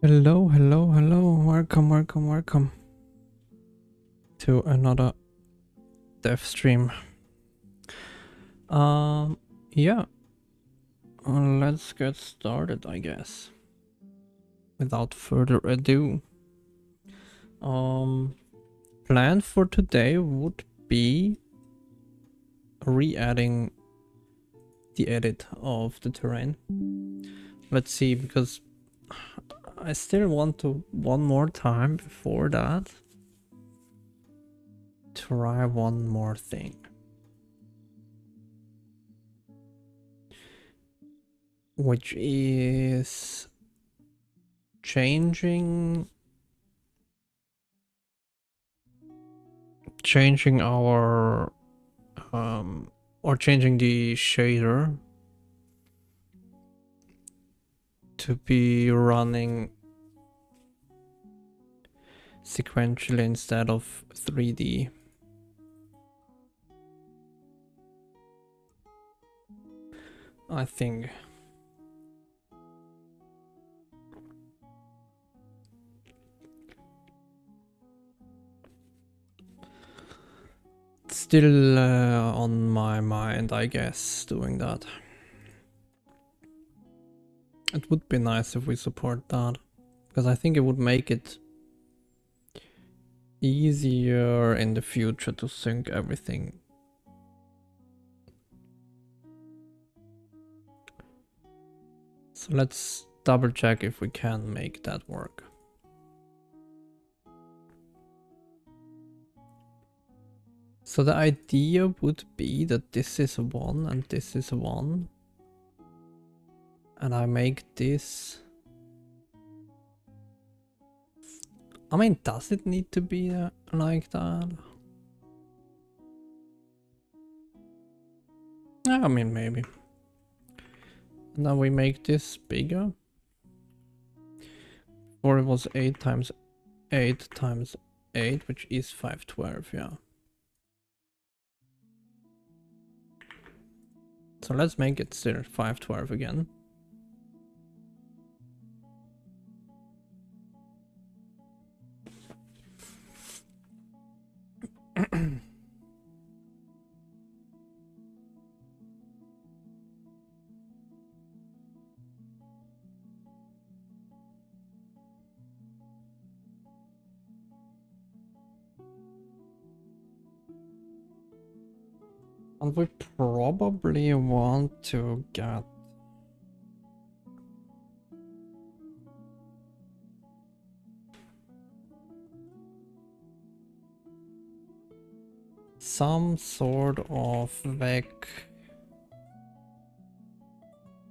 Hello, hello, hello. Welcome to another dev stream. Yeah, let's get started, I guess. Without further ado. Plan for today would be re-adding the edit of the terrain. Let's see, because I still want to one more time before that try one more thing. Which is changing our or changing the shader to be running sequentially instead of 3D. I think. Still on my mind, I guess, doing that. It would be nice if we support that, because I think it would make it easier in the future to sync everything. So let's double check if we can make that work. So the idea would be that this is 1 and this is 1. And I make this. I mean, does it need to be like that? I mean, maybe. And then we make this bigger. Or it was 8 times 8 times 8, which is 512, yeah. So let's make it still 512 again. And we probably want to get some sort of vec,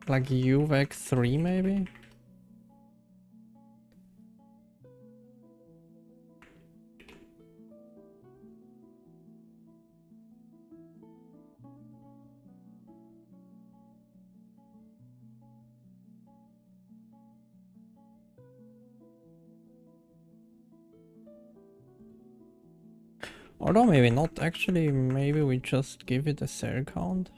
like UVec 3 maybe? Although maybe not, actually, maybe we just give it a cell count.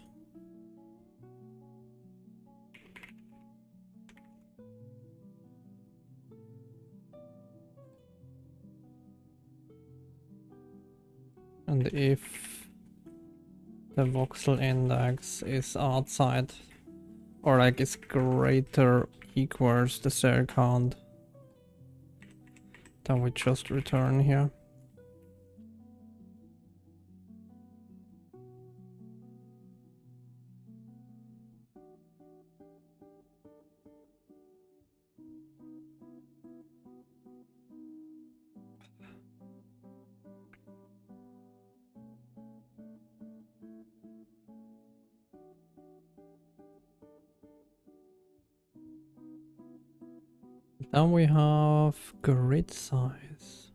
And if the voxel index is outside, or like is greater equals the cell count, then we just return here. Then we have grid size.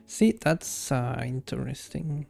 See, that's interesting.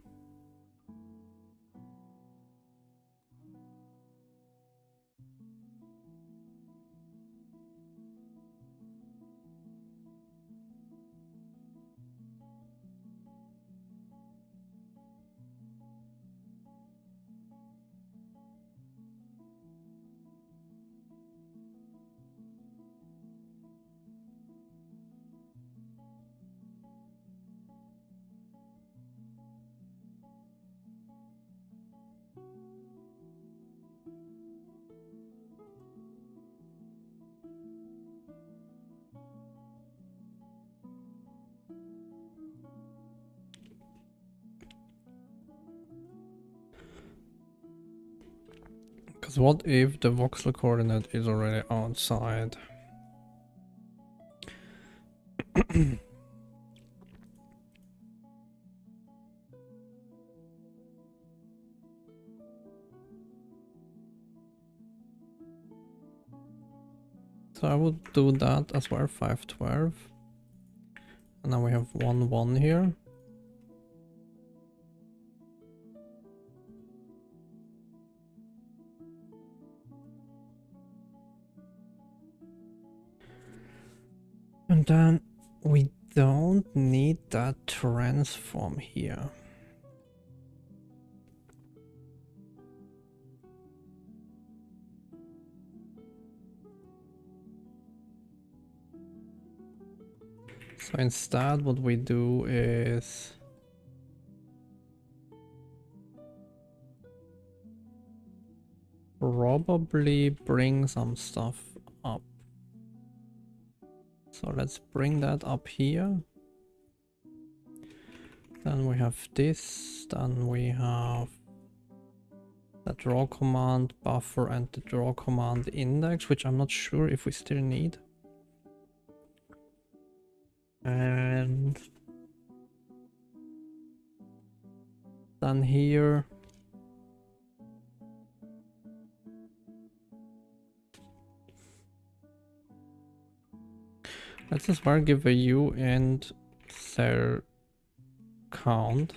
Because what if the voxel coordinate is already outside? So I would do that as well, 512. And now we have 1, 1 here. And then we don't need that transform here. So instead what we do is probably bring some stuff up. So let's bring that up here. Then we have this, then we have the draw command buffer and the draw command index, which I'm not sure if we still need. And then here let's as well give a U and cell count.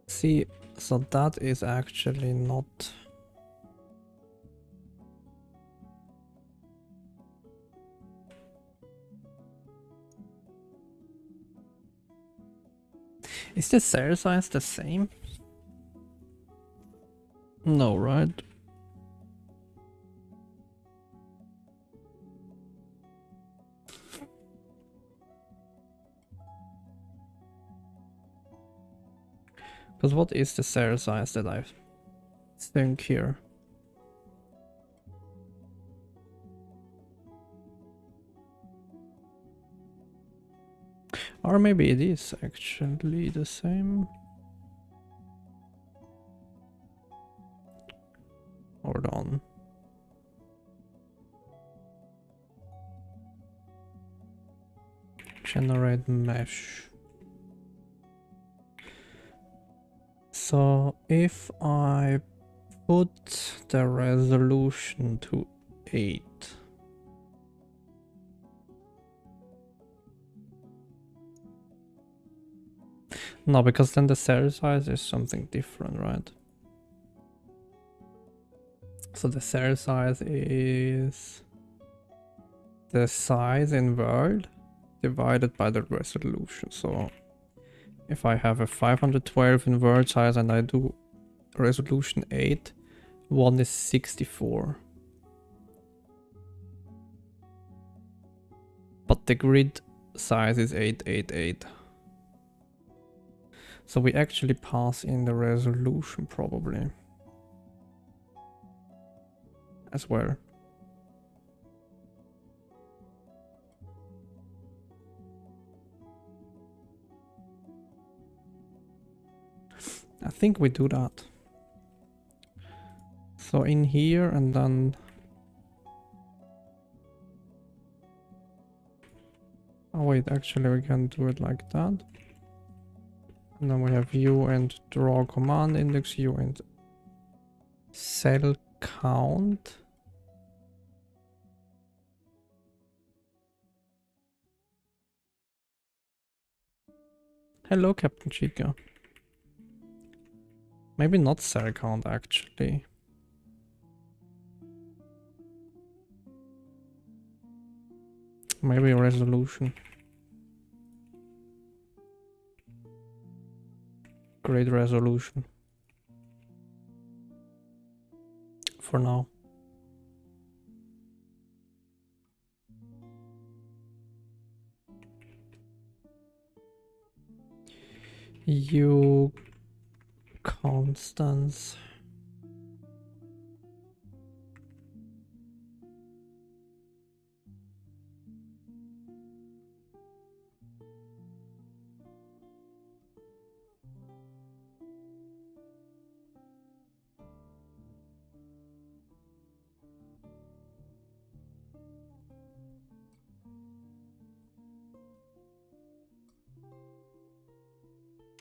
See, so that is actually not... Is the cell size the same? No, right? Because what is the cell size that I think here? Or maybe it is actually the same. Hold on. Generate mesh. So if I put the resolution to 8. No, because then the cell size is something different, right? So the cell size is the size in world divided by the resolution. So if I have a 512 in world size and I do resolution 8, 1 is 64. But the grid size is 888. So we actually pass in the resolution probably as well. I think we do that. So in here and then... Oh wait, actually we can do it like that. And then we have U and draw command index, U and cell count. Hello, Captain Chica. Maybe not cell count actually. Maybe resolution. Great resolution. For now. You constants.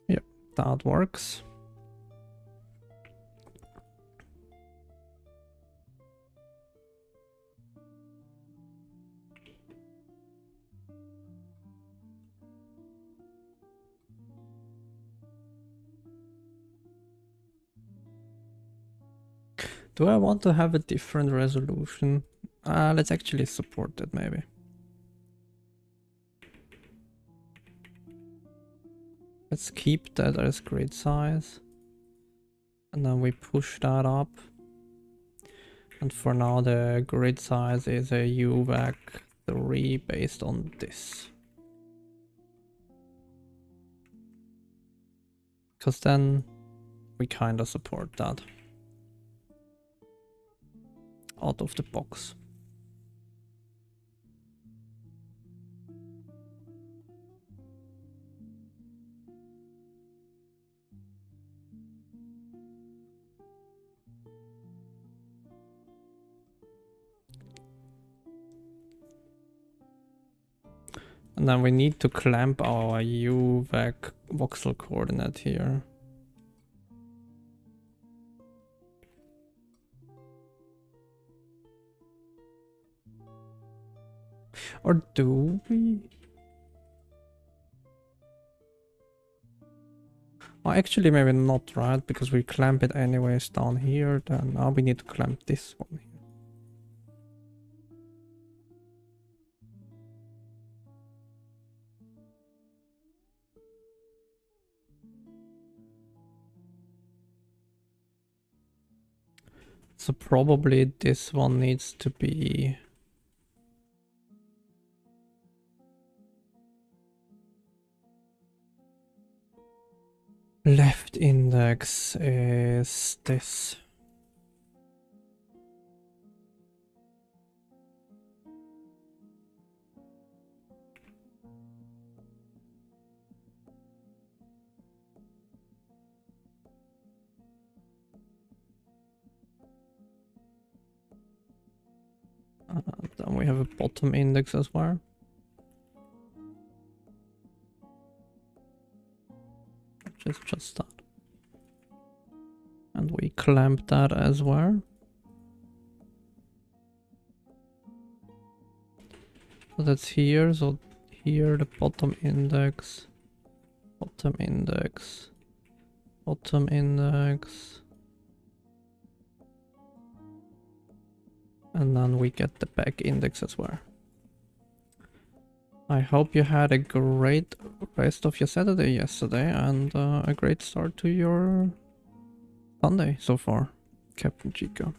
Yep, that works. Do I want to have a different resolution? Let's actually support it maybe. Let's keep that as grid size. And then we push that up. And for now the grid size is a UVAC 3 based on this. Because then we kind of support that. Out of the box. And then we need to clamp our UVAC voxel coordinate here. Or do we? Oh, actually maybe not, right? Because we clamp it anyways down here, then now we need to clamp this one here. So probably this one needs to be left index is this. Then we have a bottom index as well. Just that. And we clamp that as well. So that's here, so here the bottom index, bottom index, bottom index. And then we get the back index as well. I hope you had a great rest of your Saturday yesterday and a great start to your Sunday so far, Captain Chico.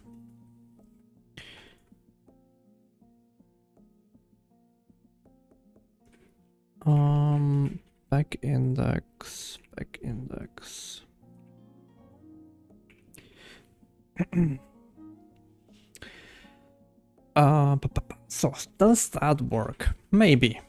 Back index, back index. So does that work? Maybe.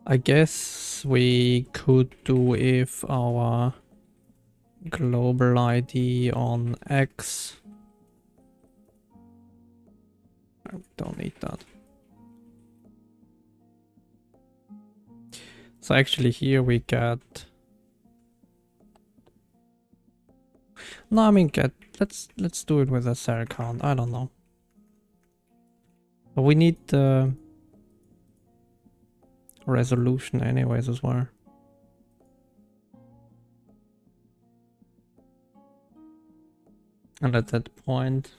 I guess we could do if our global ID on X. I don't need that. So actually here we get. No, I mean let's do it with a cell count. I don't know. But we need the resolution anyways as well. And at that point,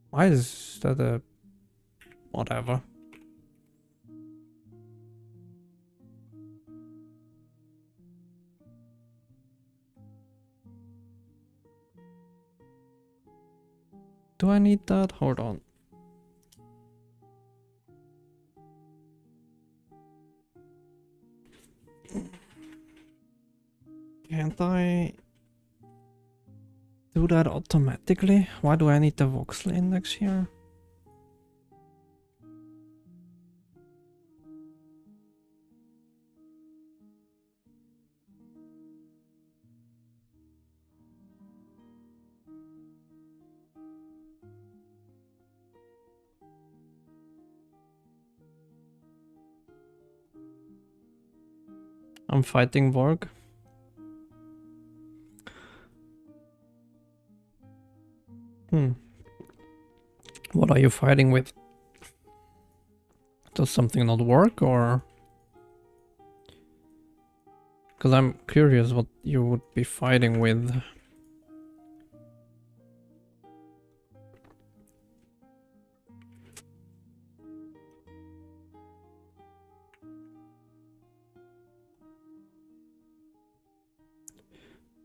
why is that a whatever? Do I need that? Hold on. Can't I do that automatically? Why do I need the voxel index here? I'm fighting Vorg. What are you fighting with? Does something not work, or? Because I'm curious what you would be fighting with.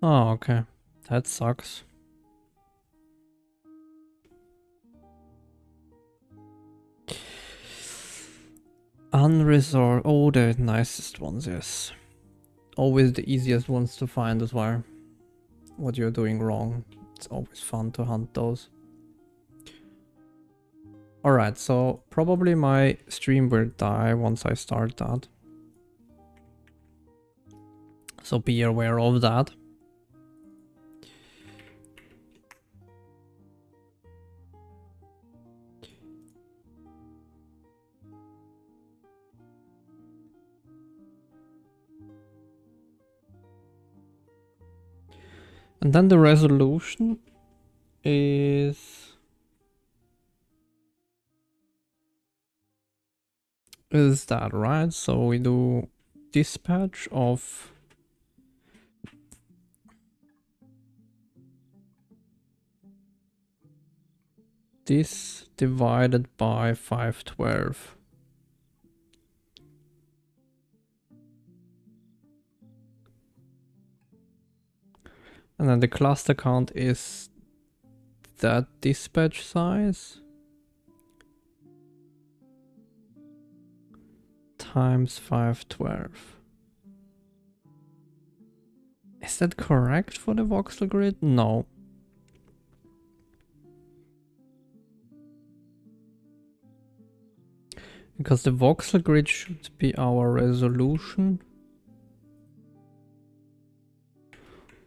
Oh, okay. That sucks. Unresolved. Oh, the nicest ones, yes. Always the easiest ones to find as well. What you're doing wrong. It's always fun to hunt those. Alright, so probably my stream will die once I start that. So be aware of that. And then the resolution is that, right? So we do dispatch of this divided by 512. And then the cluster count is that dispatch size times 512. Is that correct for the voxel grid? No. Because the voxel grid should be our resolution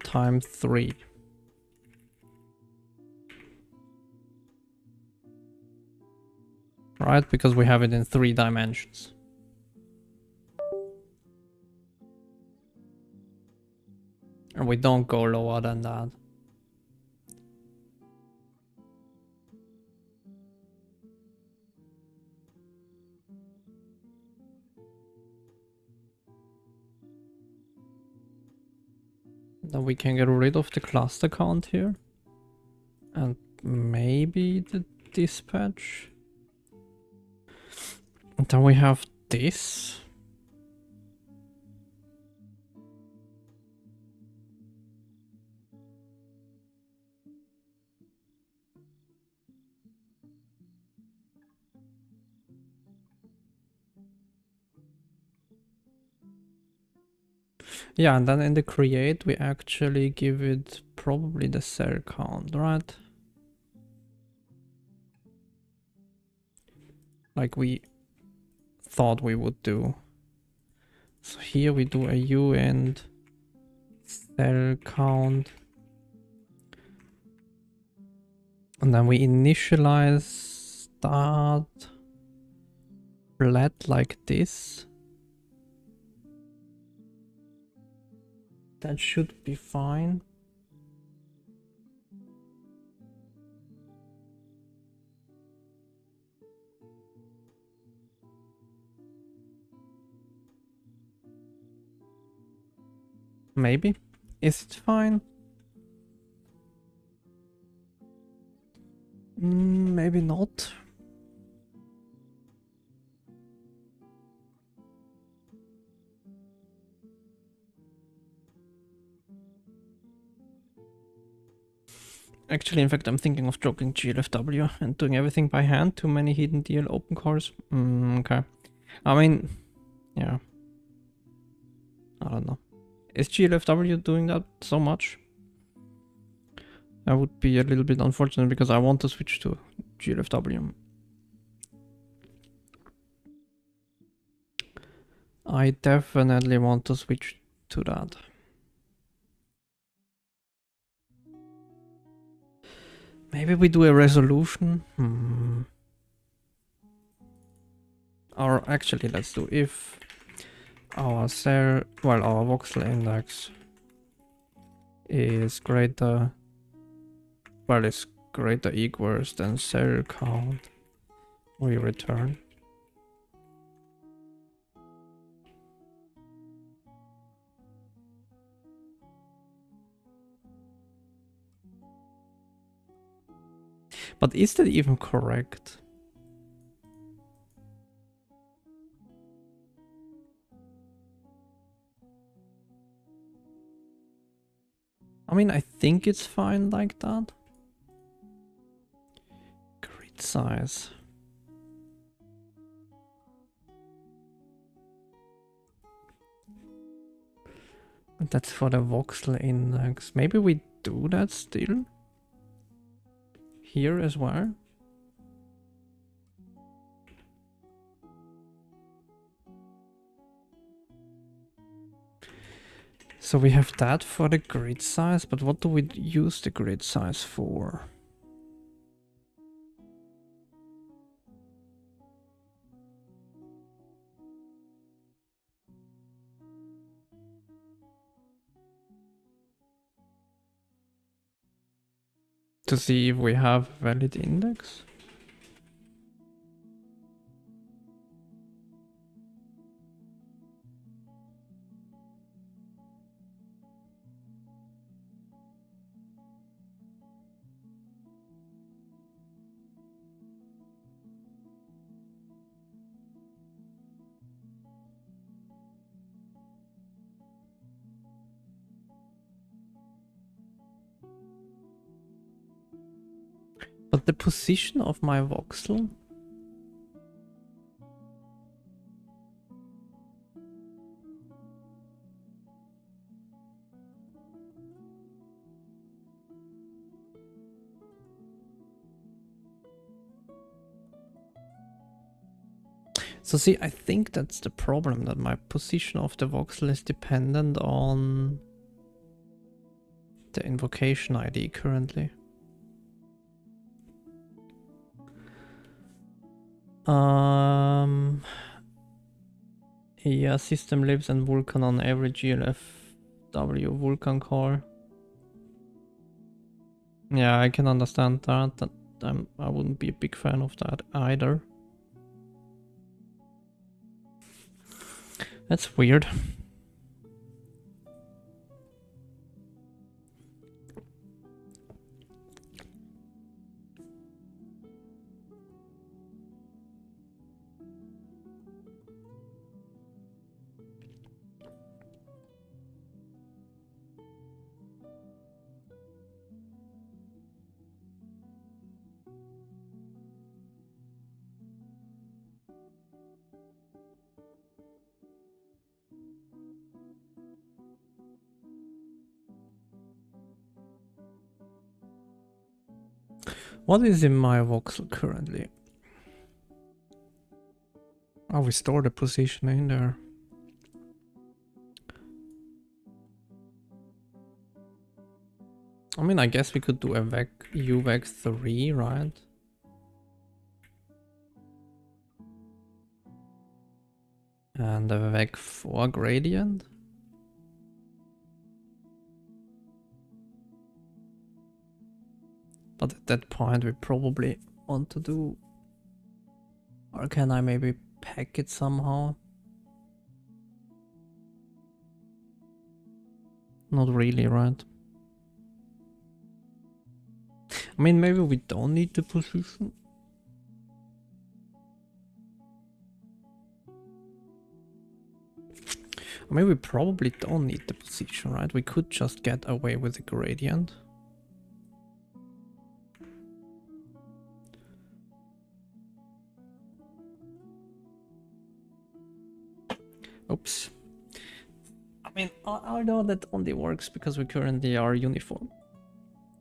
times 3. Right? Because we have it in 3 dimensions. And we don't go lower than that. Then we can get rid of the cluster count here. And maybe the dispatch. And then we have this. Yeah, and then in the create we actually give it probably the cell count, right? Like we thought we would do. So here we do a uint cell count. And then we initialize start flat like this. That should be fine. Maybe. Is it fine? Maybe not. Actually, in fact, I'm thinking of jogging GLFW and doing everything by hand. Too many hidden DL open cores. Okay. I mean, yeah. I don't know. Is GLFW doing that so much? That would be a little bit unfortunate because I want to switch to GLFW. I definitely want to switch to that. Maybe we do a resolution. Or actually, let's do if our our voxel index is greater, is greater equals than cell count, we return. But is that even correct? I mean, I think it's fine like that. Grid size. That's for the voxel index. Maybe we do that still here as well. So we have that for the grid size, but what do we use the grid size for? To see if we have valid index? But the position of my voxel? So see, I think that's the problem, that my position of the voxel is dependent on the invocation ID currently. Yeah, system libs and Vulkan on every GLFW Vulkan core. Yeah, I can understand that. I wouldn't be a big fan of that either. That's weird. What is in my voxel currently? Oh, we store the position in there. I mean, I guess we could do a UVEC 3, right? And a VEC 4 gradient. But at that point we probably want to do... Or can I maybe pack it somehow? Not really, right? I mean, maybe we don't need the position. I mean, we probably don't need the position, right? We could just get away with the gradient. Oops. I mean, I know that only works because we currently are uniform.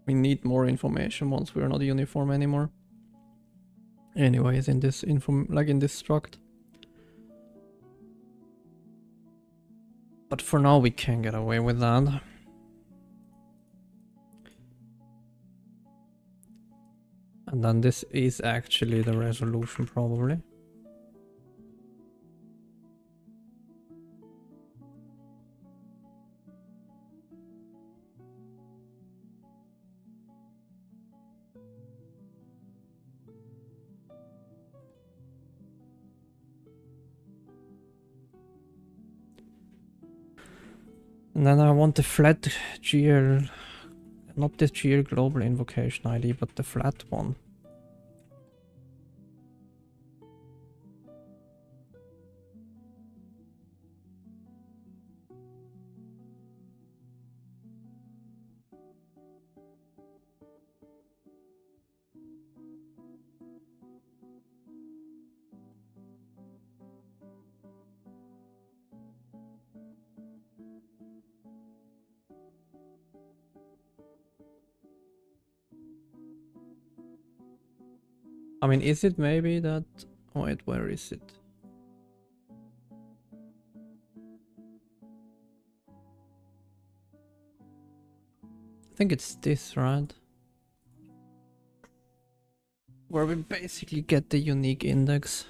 We need more information once we're not uniform anymore. Anyways, in this in this struct. But for now we can get away with that. And then this is actually the resolution probably. And then I want the flat GL, not the GL global invocation ID, but the flat one. I mean, is it maybe that... Wait, where is it? I think it's this, right? Where we basically get the unique index.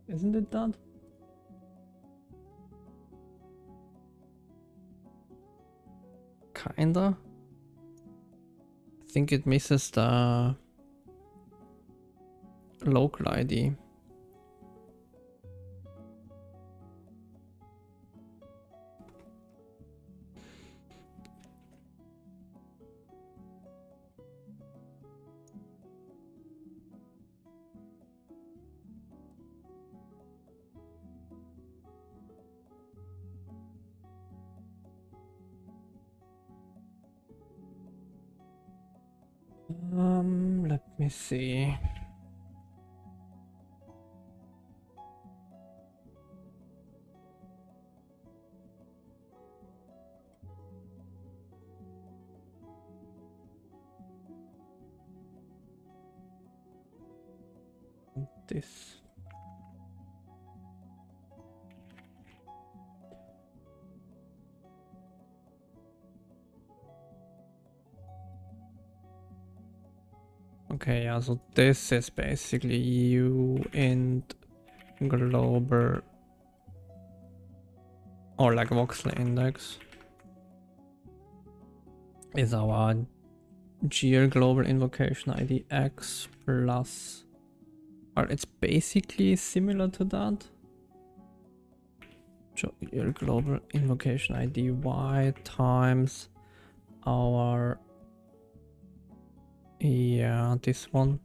Isn't it that? Kinda. I think it misses the local ID. Let me see. This. Okay, yeah, so this is basically U and global or like voxel index is our GL global invocation ID X plus, or it's basically similar to that. GL global invocation ID Y times our, yeah, this one.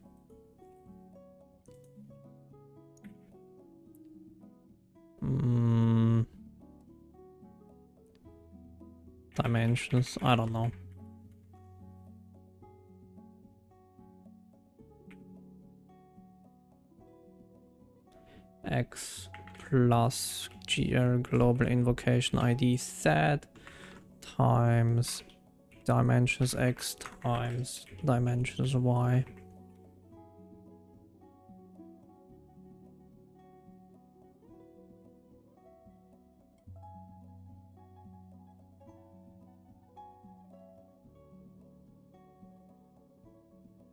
Dimensions, I don't know. X plus GL global invocation ID Z times dimensions X times dimensions Y.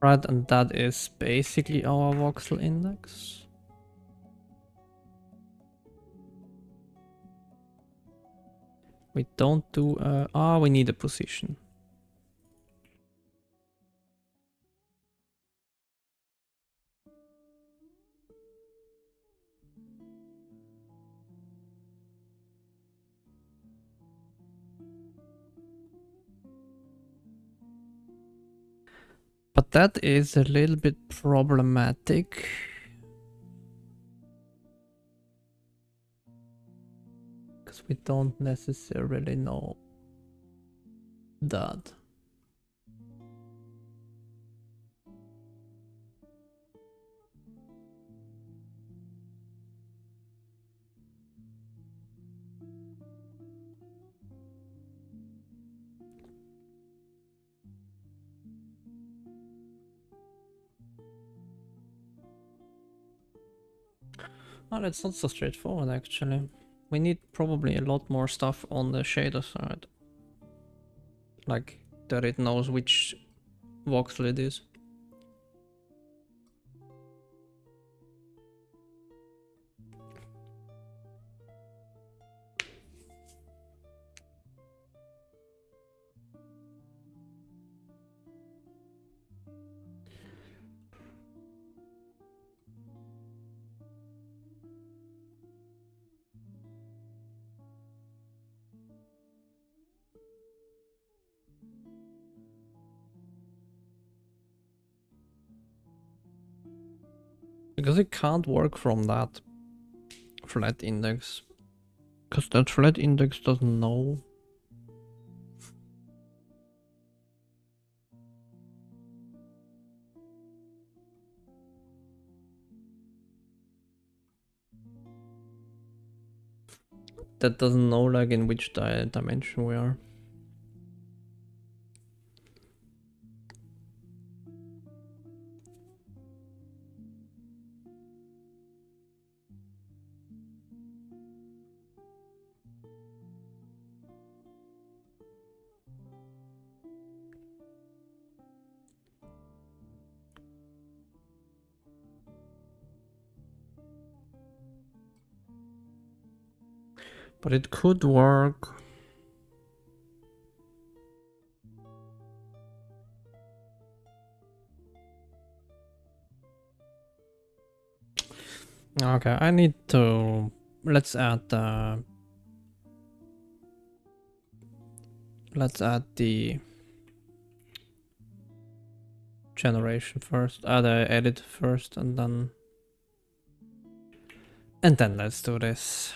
Right, and that is basically our voxel index. We don't do we need a position. But that is a little bit problematic. Because we don't necessarily know that. Oh, that's not so straightforward actually. We need probably a lot more stuff on the shader side. Like that it knows which voxel it is. Because it can't work from that flat index. Because that flat index doesn't know. That doesn't know like in which dimension we are. But it could work. Okay, I need to... Let's add the generation first, the edit first, and then let's do this.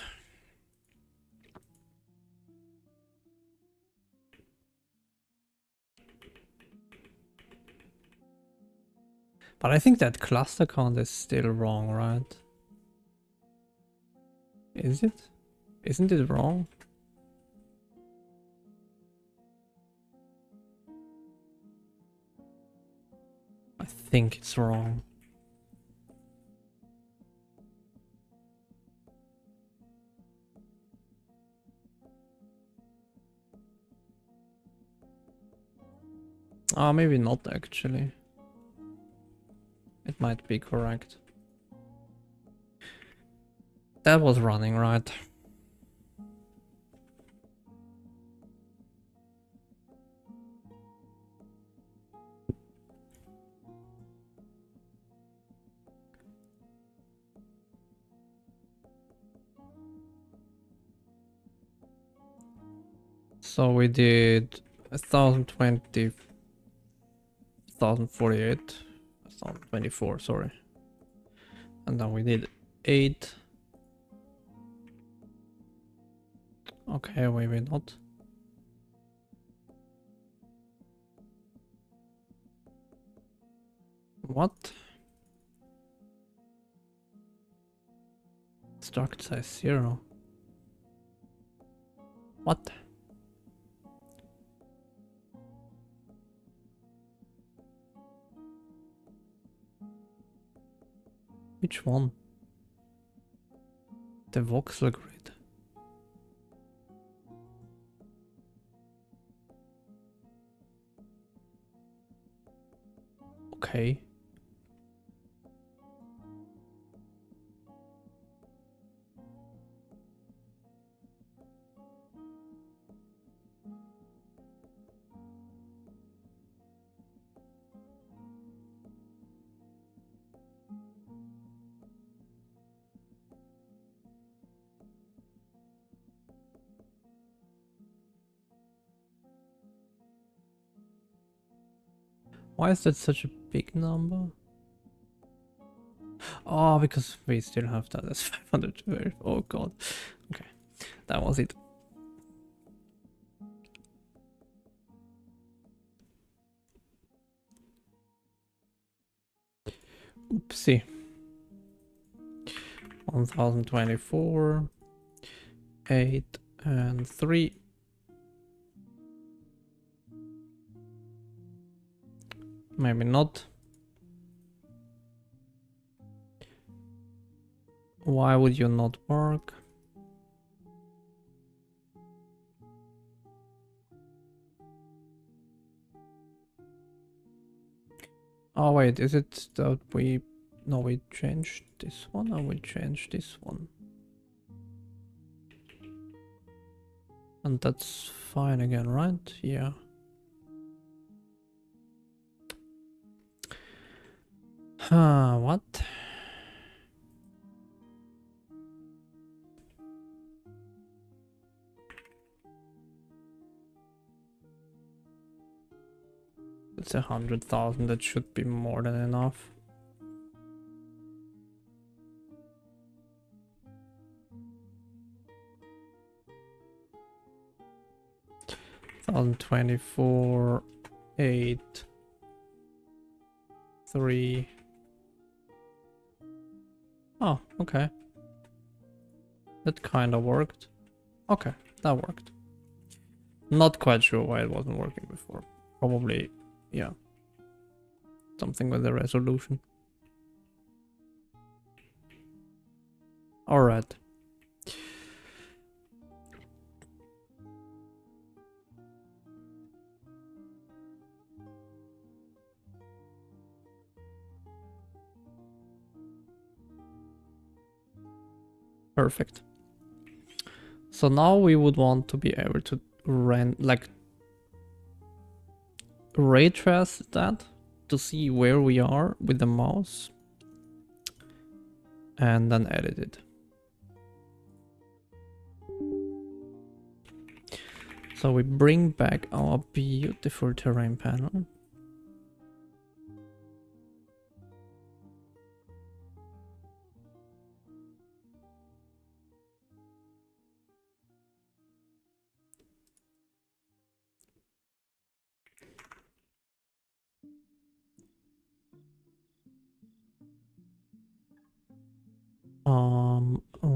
But I think that cluster count is still wrong, right? Is it? Isn't it wrong? I think it's wrong. Oh, maybe not actually. It might be correct. That was running, right? So we did 1020, 1048, 1024, sorry. And then we did 8. Okay, maybe not. What? Struct size 0. What? Which one? The voxel grid. okay. Why is that such a big number? Oh, because we still have that as 512. Oh god. Okay, that was it. Oopsie. 1024, 8 and 3. Maybe not. Why would you not work? Oh wait, is it that we... No, we changed this one or we changed this one? And that's fine again, right? Yeah. Huh, what? It's 100,000, that should be more than enough. 1024, 8, 3. Oh, okay. That kind of worked. Okay, that worked. Not quite sure why it wasn't working before. Probably, yeah. Something with the resolution. Alright. Perfect. So now we would want to be able to ray trace that to see where we are with the mouse and then edit it. So we bring back our beautiful terrain panel.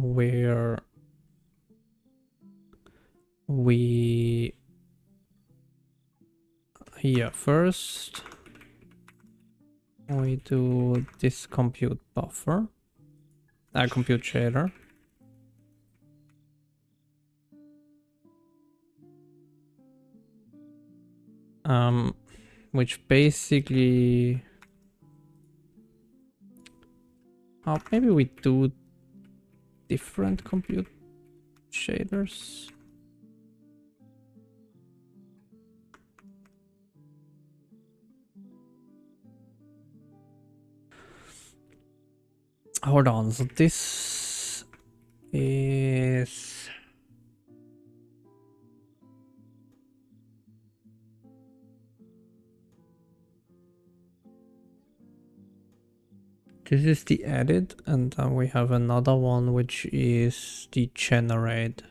Where we here first we do this compute buffer, compute shader. Which basically, maybe we do different compute shaders. Hold on, so this is... This is the edit, and then we have another one which is the generate.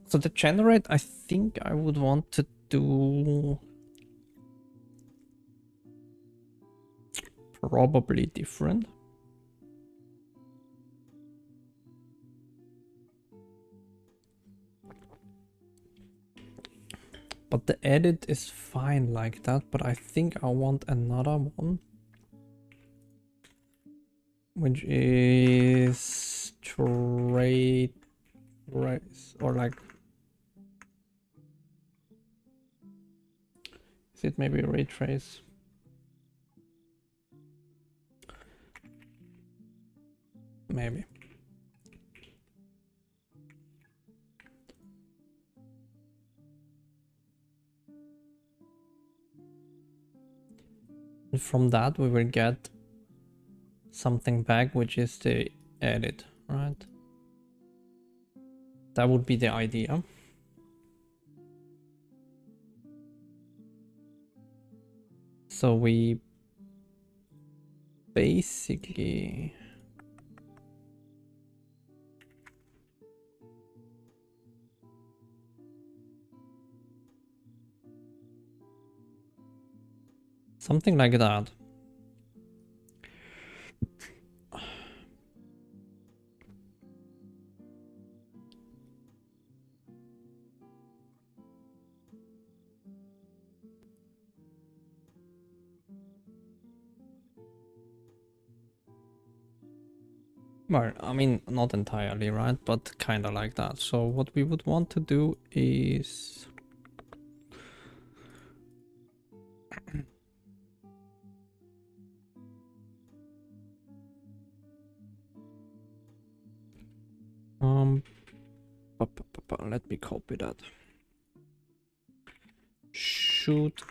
So the generate, I think I would want to do probably different. But the edit is fine like that, but I think I want another one. Which is trace, or like Is it maybe ray trace? Maybe. And from that we will get something back, which is the edit, right? That would be the idea. So we basically something like that. Well, I mean, not entirely, right? But kind of like that. So what we would want to do is let me copy that. Shoot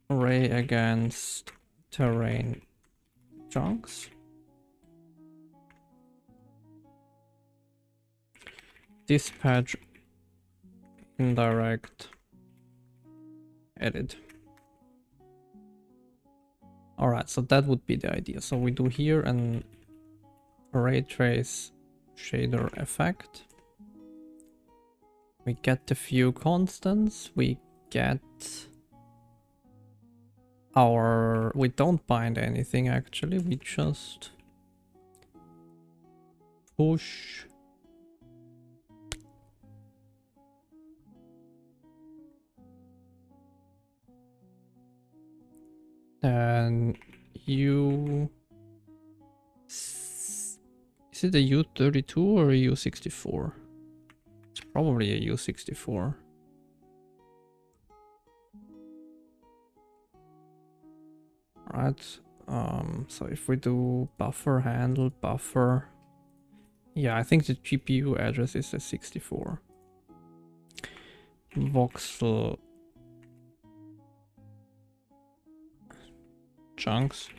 ray against terrain chunks. Dispatch indirect edit. Alright, so that would be the idea. So we do here an ray trace shader effect. We get the few constants, we get we don't bind anything actually, we just push and is it a U32 or a U64? It's probably a U64. Right, so if we do buffer handle buffer, yeah, I think the GPU address is a 64. Voxel chunks.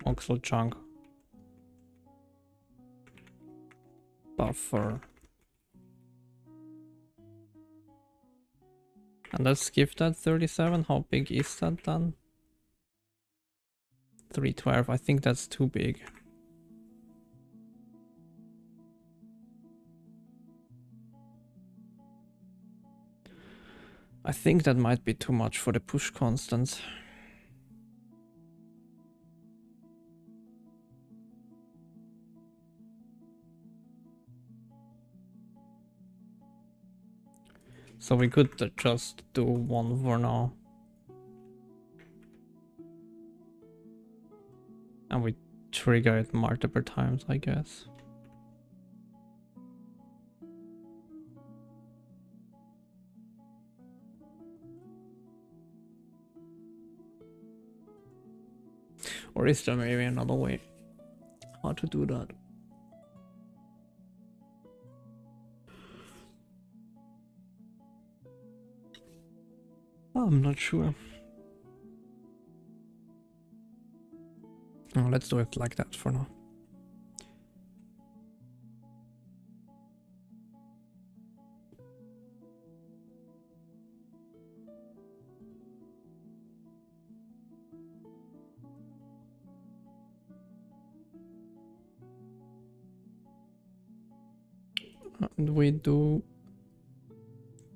Voxel chunk buffer. And let's give that 37. How big is that then? 312. I think that's too big. I think that might be too much for the push constants. So we could just do one for now. And we trigger it multiple times, I guess. Or is there maybe another way how to do that? I'm not sure. Oh, let's do it like that for now. And we do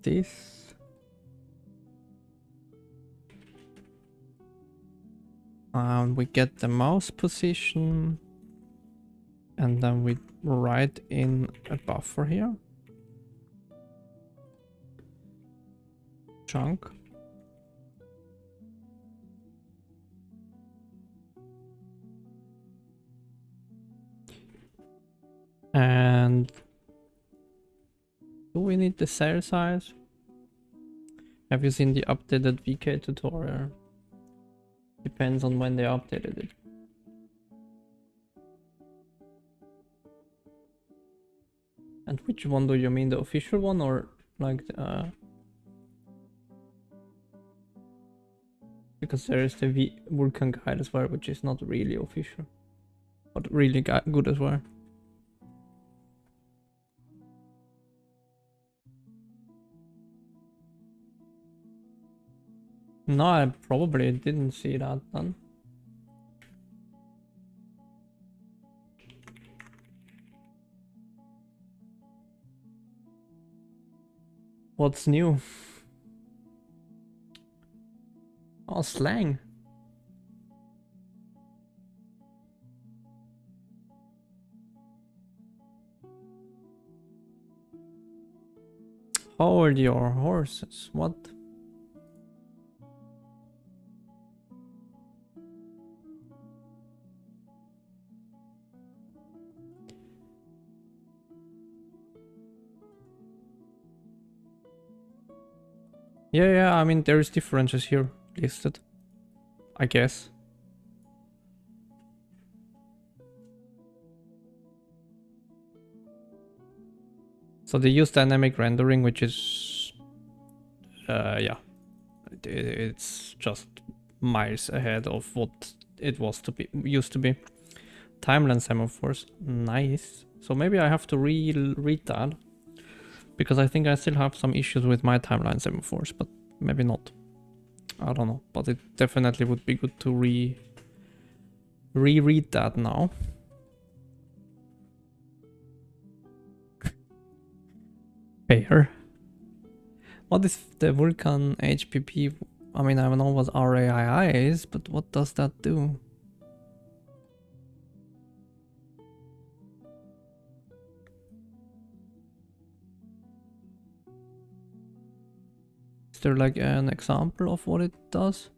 this. We get the mouse position. And then we write in a buffer here. Chunk. And do we need the cell size. Have you seen the updated VK tutorial? Depends on when they updated it. And which one do you mean? The official one or like because there is the Vulkan guide as well, which is not really official, but really good as well. No, I probably didn't see that then. What's new? Oh, slang. How old are your horses? What? Yeah, I mean, there's differences here listed, I guess. So they use dynamic rendering, which is, yeah, it's just miles ahead of what it was to be used to be. Timeline semaphores, nice. So maybe I have to read that, because I think I still have some issues with my timeline semaphores, but maybe not. I don't know, but it definitely would be good to reread that now. Fair. What is the Vulkan HPP? I mean, I know what RAII is, but what does that do? Is there like an example of what it does?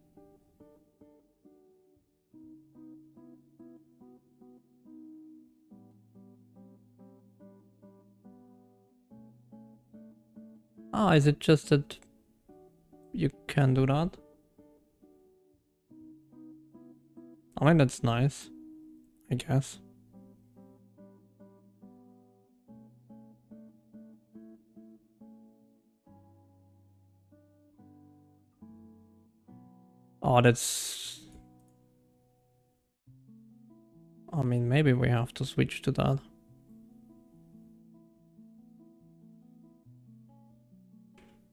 Ah, is it just that you can do that? I mean, that's nice, I guess. Oh, that's... I mean, maybe we have to switch to that.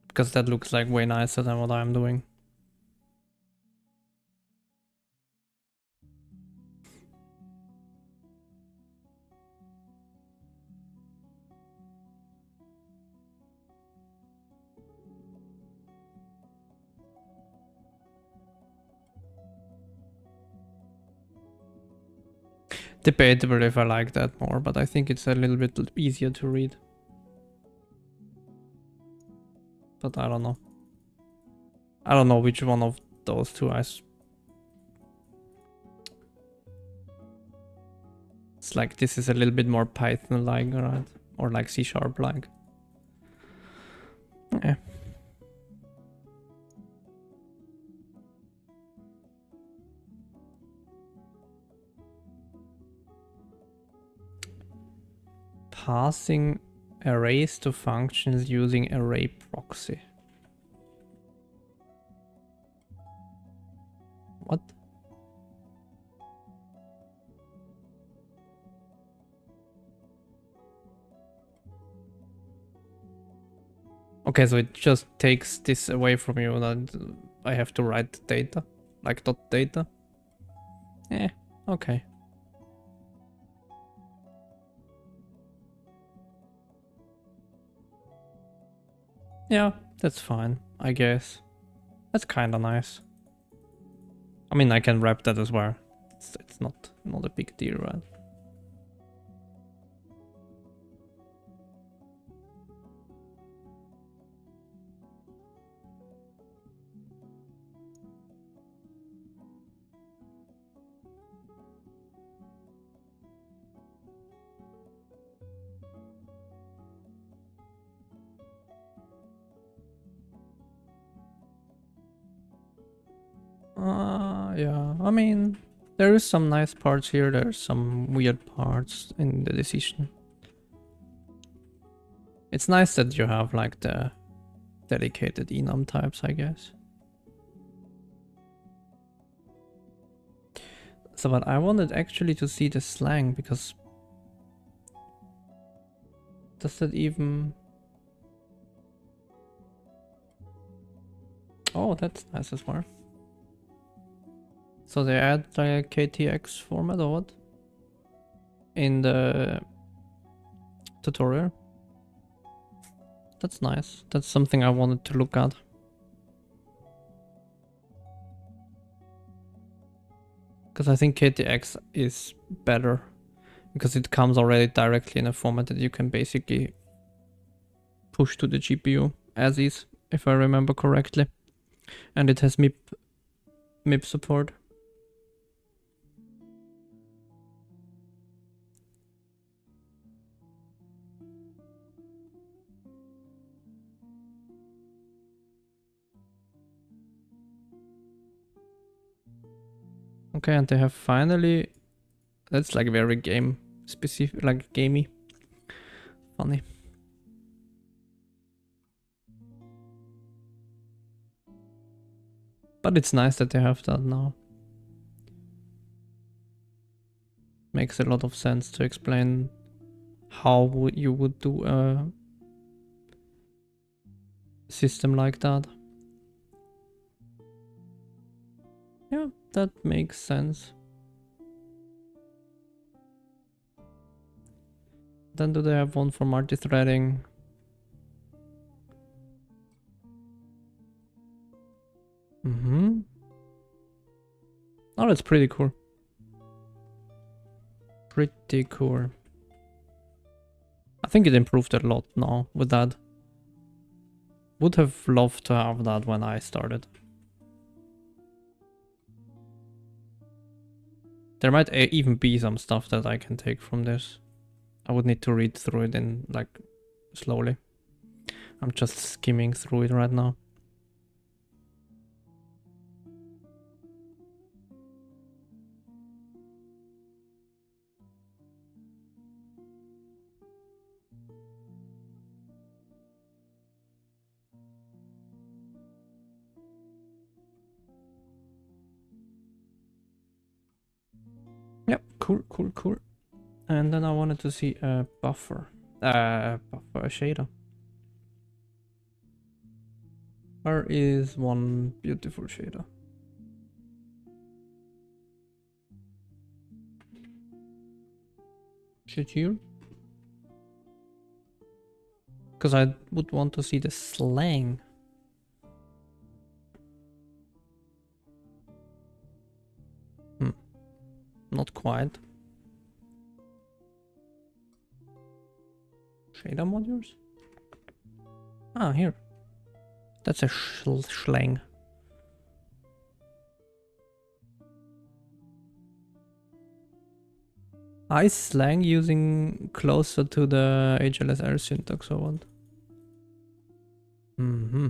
Because that looks like way nicer than what I'm doing. Debatable if I like that more, but I think it's a little bit easier to read. But I don't know. I don't know which one of those two It's like this is a little bit more Python-like, right? Or like C-sharp-like. Yeah. Passing arrays to functions using array proxy. What? Okay, so it just takes this away from you that I have to write data, like dot data. Eh, okay. Yeah, that's fine, I guess. That's kind of nice. I mean, I can wrap that as well. It's not a big deal, right? Yeah, I mean, there is some nice parts here, there's some weird parts in the decision. It's nice that you have like the dedicated enum types, I guess. So, but I wanted actually to see the slang, because does that even... Oh, that's nice as well. So they add the KTX format or what? In the tutorial. That's nice. That's something I wanted to look at. Because I think KTX is better. Because it comes already directly in a format that you can basically push to the GPU as is, if I remember correctly. And it has MIP support. Okay, and they have finally... That's like very game specific, like gamey. Funny. But it's nice that they have that now. Makes a lot of sense to explain how you would do a system like that. Yeah, that makes sense. Then do they have one for multi-threading? Mm-hmm. Oh, that's pretty cool. Pretty cool. I think it improved a lot now with that. Would have loved to have that when I started. There might even be some stuff that I can take from this. I would need to read through it in like slowly. I'm just skimming through it right now. Yep, cool. And then I wanted to see a buffer. A shader. Where is one beautiful shader? Is it here? Because I would want to see the slang. Not quite. Shader modules? Ah, here. That's a slang. I slang using closer to the HLSR syntax or what? Mm-hmm.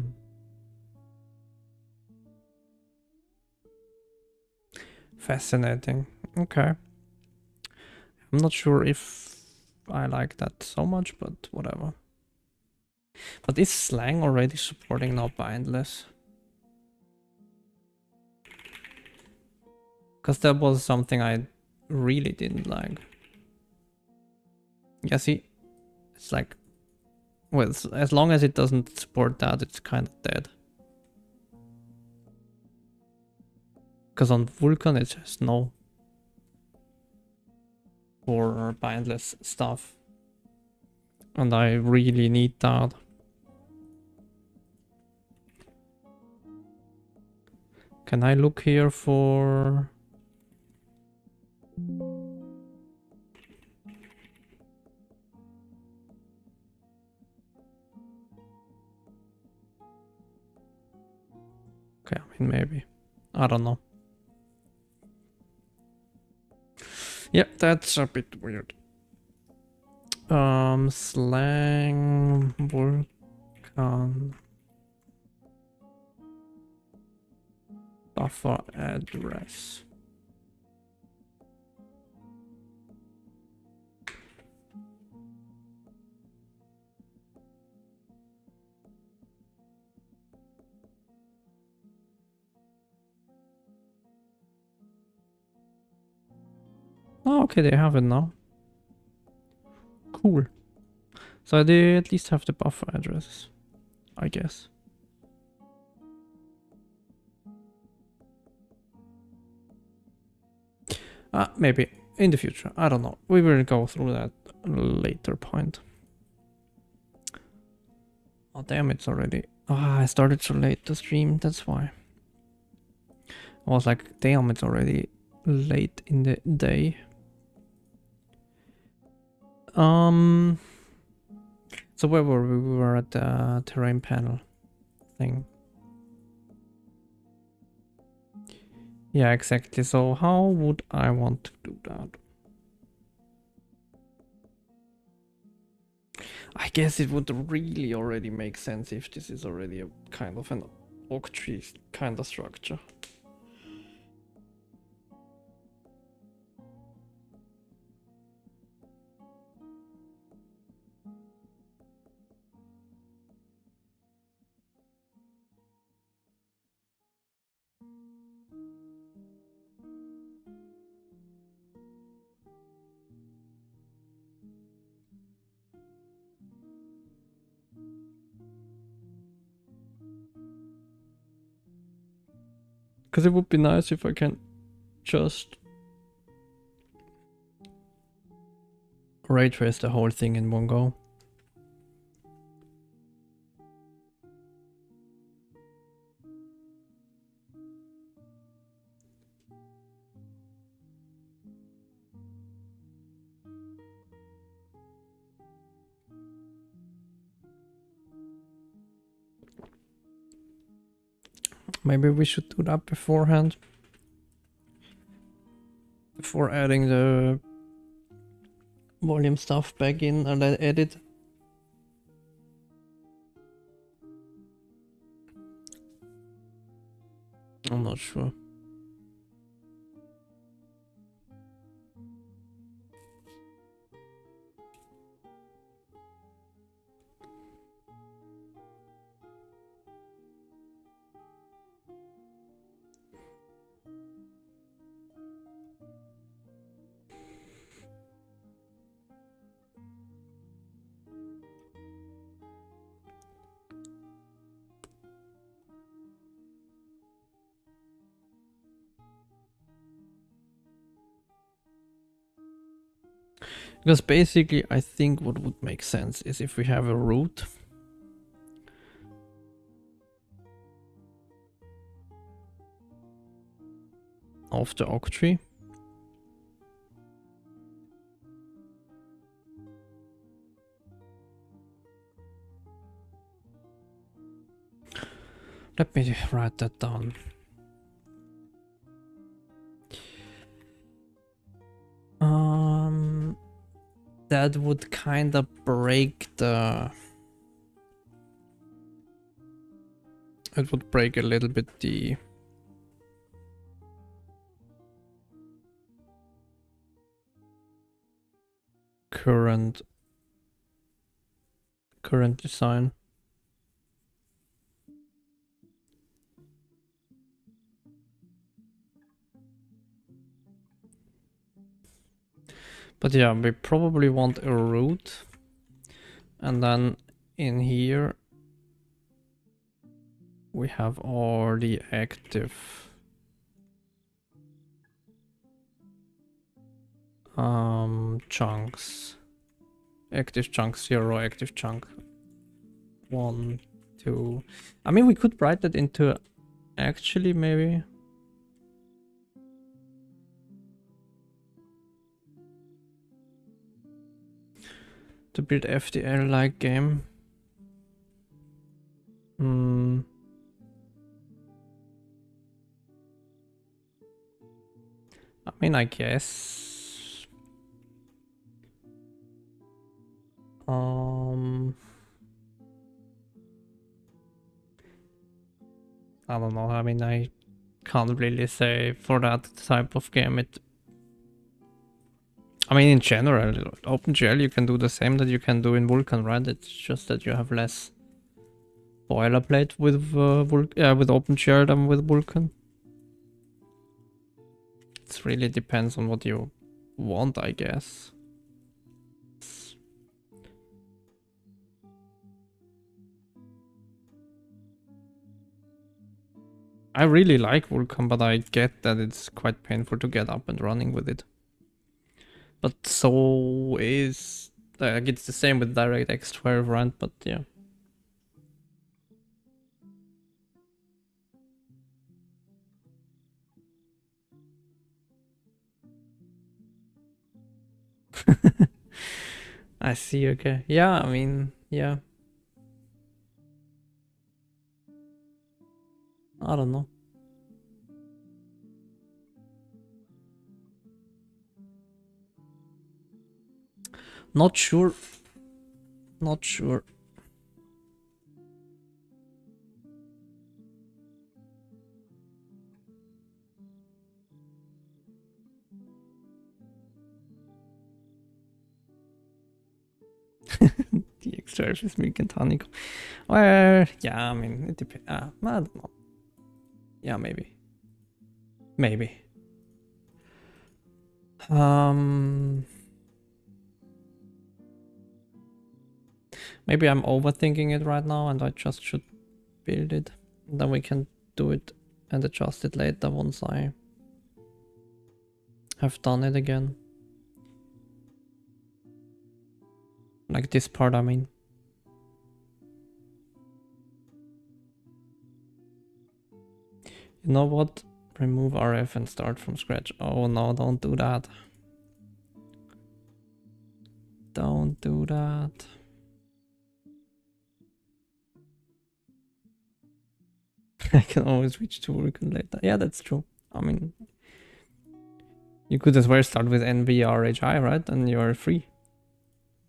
Fascinating. Okay. I'm not sure if I like that so much, but whatever. But is slang already supporting now bindless? Because that was something I really didn't like. Yeah, see, it's like, well, as long as it doesn't support that, it's kind of dead. Because on Vulkan it says no for bindless stuff. And I really need that. Can I look here for... Okay, I mean, maybe. I don't know. Yeah, that's a bit weird. Slang Vulkan buffer address. Oh, okay, they have it now. Cool. So they at least have the buffer addresses, I guess. Maybe in the future. I don't know. We will go through that later point. Oh damn, it's already... I started so late to stream, that's why. I was like, damn, it's already late in the day. So where were we? We were at the terrain panel thing. Yeah, exactly. So how would I want to do that? I guess it would really already make sense if this is already a kind of an oak tree kind of structure. Because it would be nice if I can just ray trace the whole thing in one go. Maybe we should do that beforehand. Before adding the volume stuff back in and then edit. I'm not sure. Because basically I think what would make sense is if we have a root of the oak tree. Let me write that down. That would kind of break the... It would break a little bit the... current design. But yeah, we probably want a root. And then in here we have all the active chunks. Active chunk 0, active chunk 1, 2. I mean, we could write that into actually maybe. To build FTL like game. I mean, I guess. I don't know. I mean, I can't really say for that type of game. I mean, in general, OpenGL you can do the same that you can do in Vulkan, right? It's just that you have less boilerplate with with OpenGL than with Vulkan. It really depends on what you want, I guess. I really like Vulkan, but I get that it's quite painful to get up and running with it. But so is... like, it's the same with DirectX 12, right? But yeah. I see, okay. Yeah, I mean, yeah. I don't know. Not sure. Not sure. The extra is mechanical. Well, yeah, I mean, it depends. I don't know. Yeah, maybe. Maybe. Maybe I'm overthinking it right now and I just should build it. Then we can do it and adjust it later once I have done it again. Like this part, I mean. You know what? Remove RF and start from scratch. Oh no, don't do that. Don't do that. I can always switch to Vulkan later. Yeah, that's true. I mean, you could as well start with NVRHI, right? And you're free.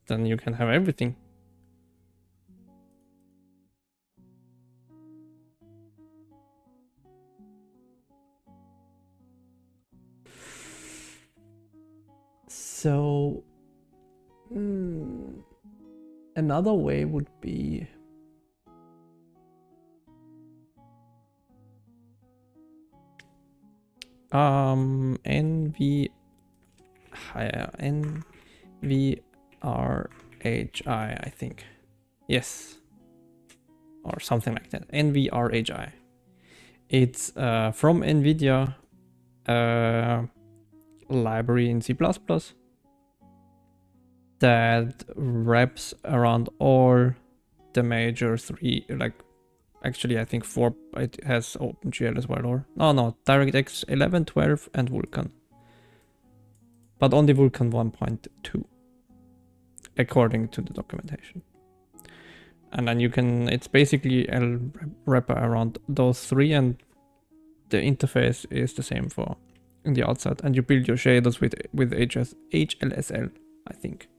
Then you can have everything. So, another way would be NVRHI, I think. Yes. Or something like that. NVRHI. It's from NVIDIA library in C++ that wraps around all the major three, like actually I think 4, it has OpenGL as well, or no, DirectX 11, 12 and Vulkan. But only Vulkan 1.2 according to the documentation. And then you can, it's basically a wrapper around those three and the interface is the same for in the outside, and you build your shaders with HLSL, I think.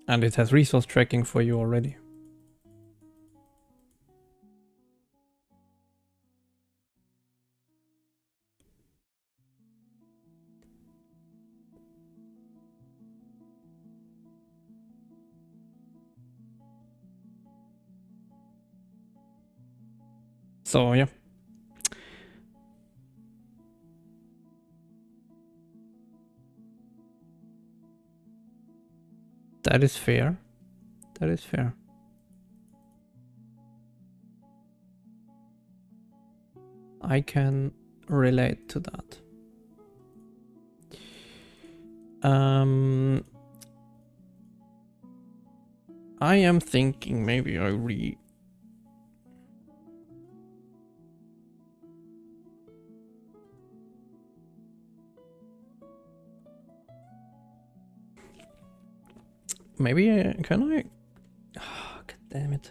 And it has resource tracking for you already. So yeah. That is fair. That is fair. I can relate to that. I am thinking maybe maybe can I? Oh, God damn it.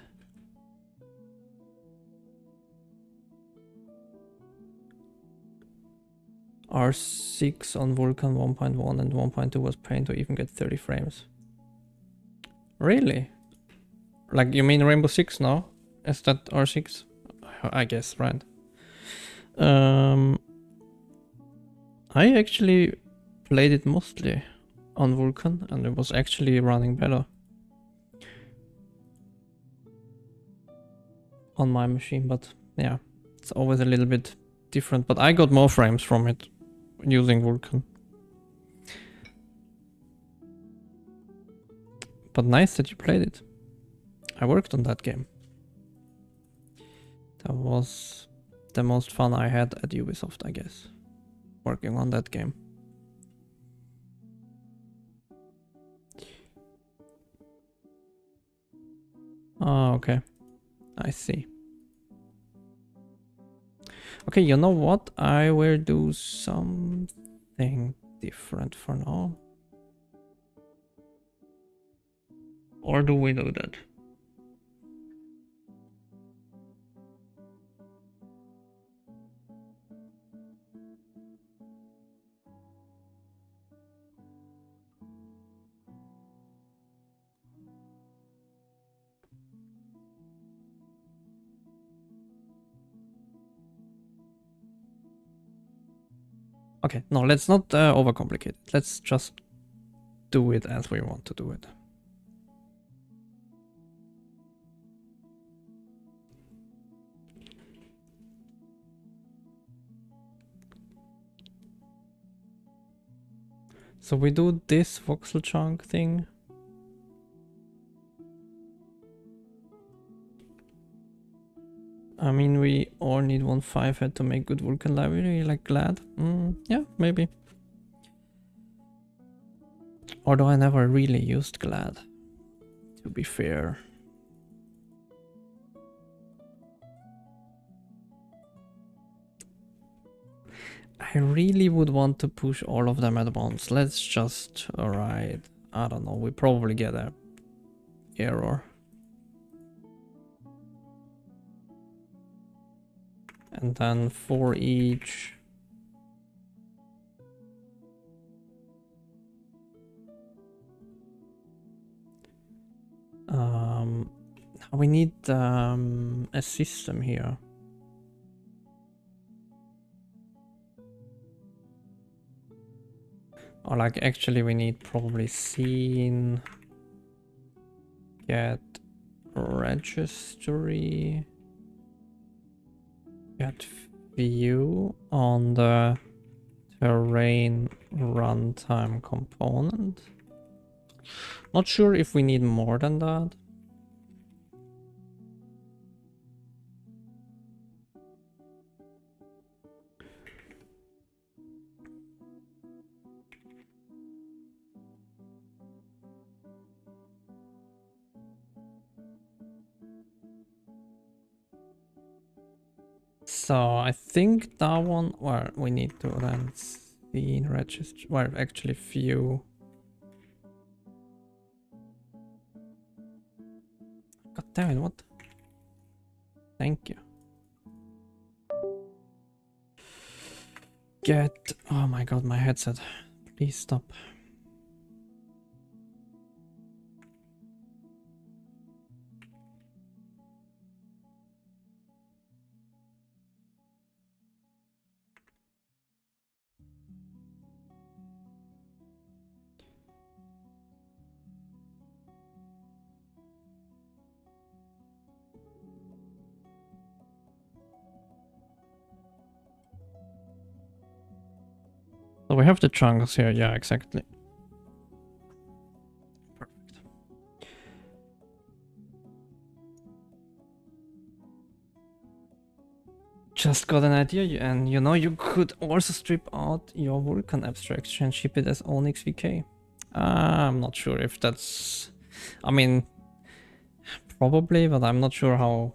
R6 on Vulkan 1.1 and 1.2 was pain to even get 30 frames. Really? Like, you mean Rainbow Six now? Is that R6? I guess, right? I actually played it mostly on Vulkan and it was actually running better on my machine, but yeah, it's always a little bit different. But I got more frames from it using Vulkan. But nice that you played it. I worked on that game. That was the most fun I had at Ubisoft, I guess. Working on that game. Oh, okay. I see. Okay, you know what? I will do something different for now. Or do we do that? Okay, no, let's not overcomplicate it. Let's just do it as we want to do it. So we do this voxel chunk thing. I mean, we all need 1.5 head to make good Vulkan library, like GLAD. Yeah, maybe. Although I never really used GLAD, to be fair. I really would want to push all of them at once. Let's just write, I don't know, we probably get a error. And then for each we need a system here. Or like actually we need probably scene, get registry, get view on the terrain runtime component. Not sure if we need more than that. So I think that one, well, we need to then scene register, well, actually view. God damn it, what? Thank you. Get, oh my god, my headset. Please stop. So we have the chunks here, yeah, exactly. Perfect. Just got an idea, and you know, you could also strip out your Vulkan abstraction and ship it as Onyx VK. I'm not sure if that's, I mean, probably, but I'm not sure how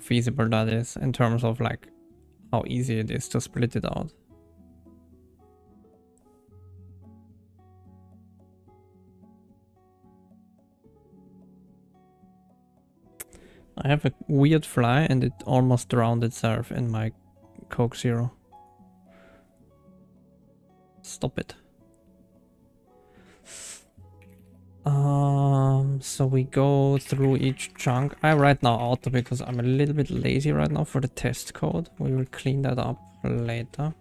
feasible that is in terms of like how easy it is to split it out. I have a weird fly and it almost drowned itself in my Coke Zero. Stop it. So we go through each chunk. I write now auto because I'm a little bit lazy right now for the test code. We will clean that up later.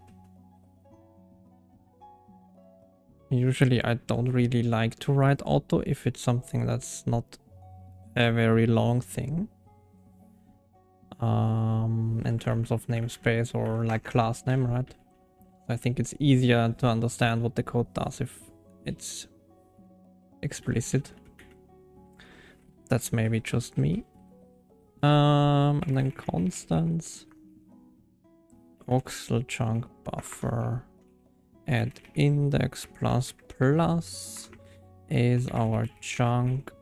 Usually I don't really like to write auto if it's something that's not a very long thing. In terms of namespace or like class name, right? I think it's easier to understand what the code does if it's explicit. That's maybe just me. And then constants. Voxel chunk buffer. Add index plus plus is our chunk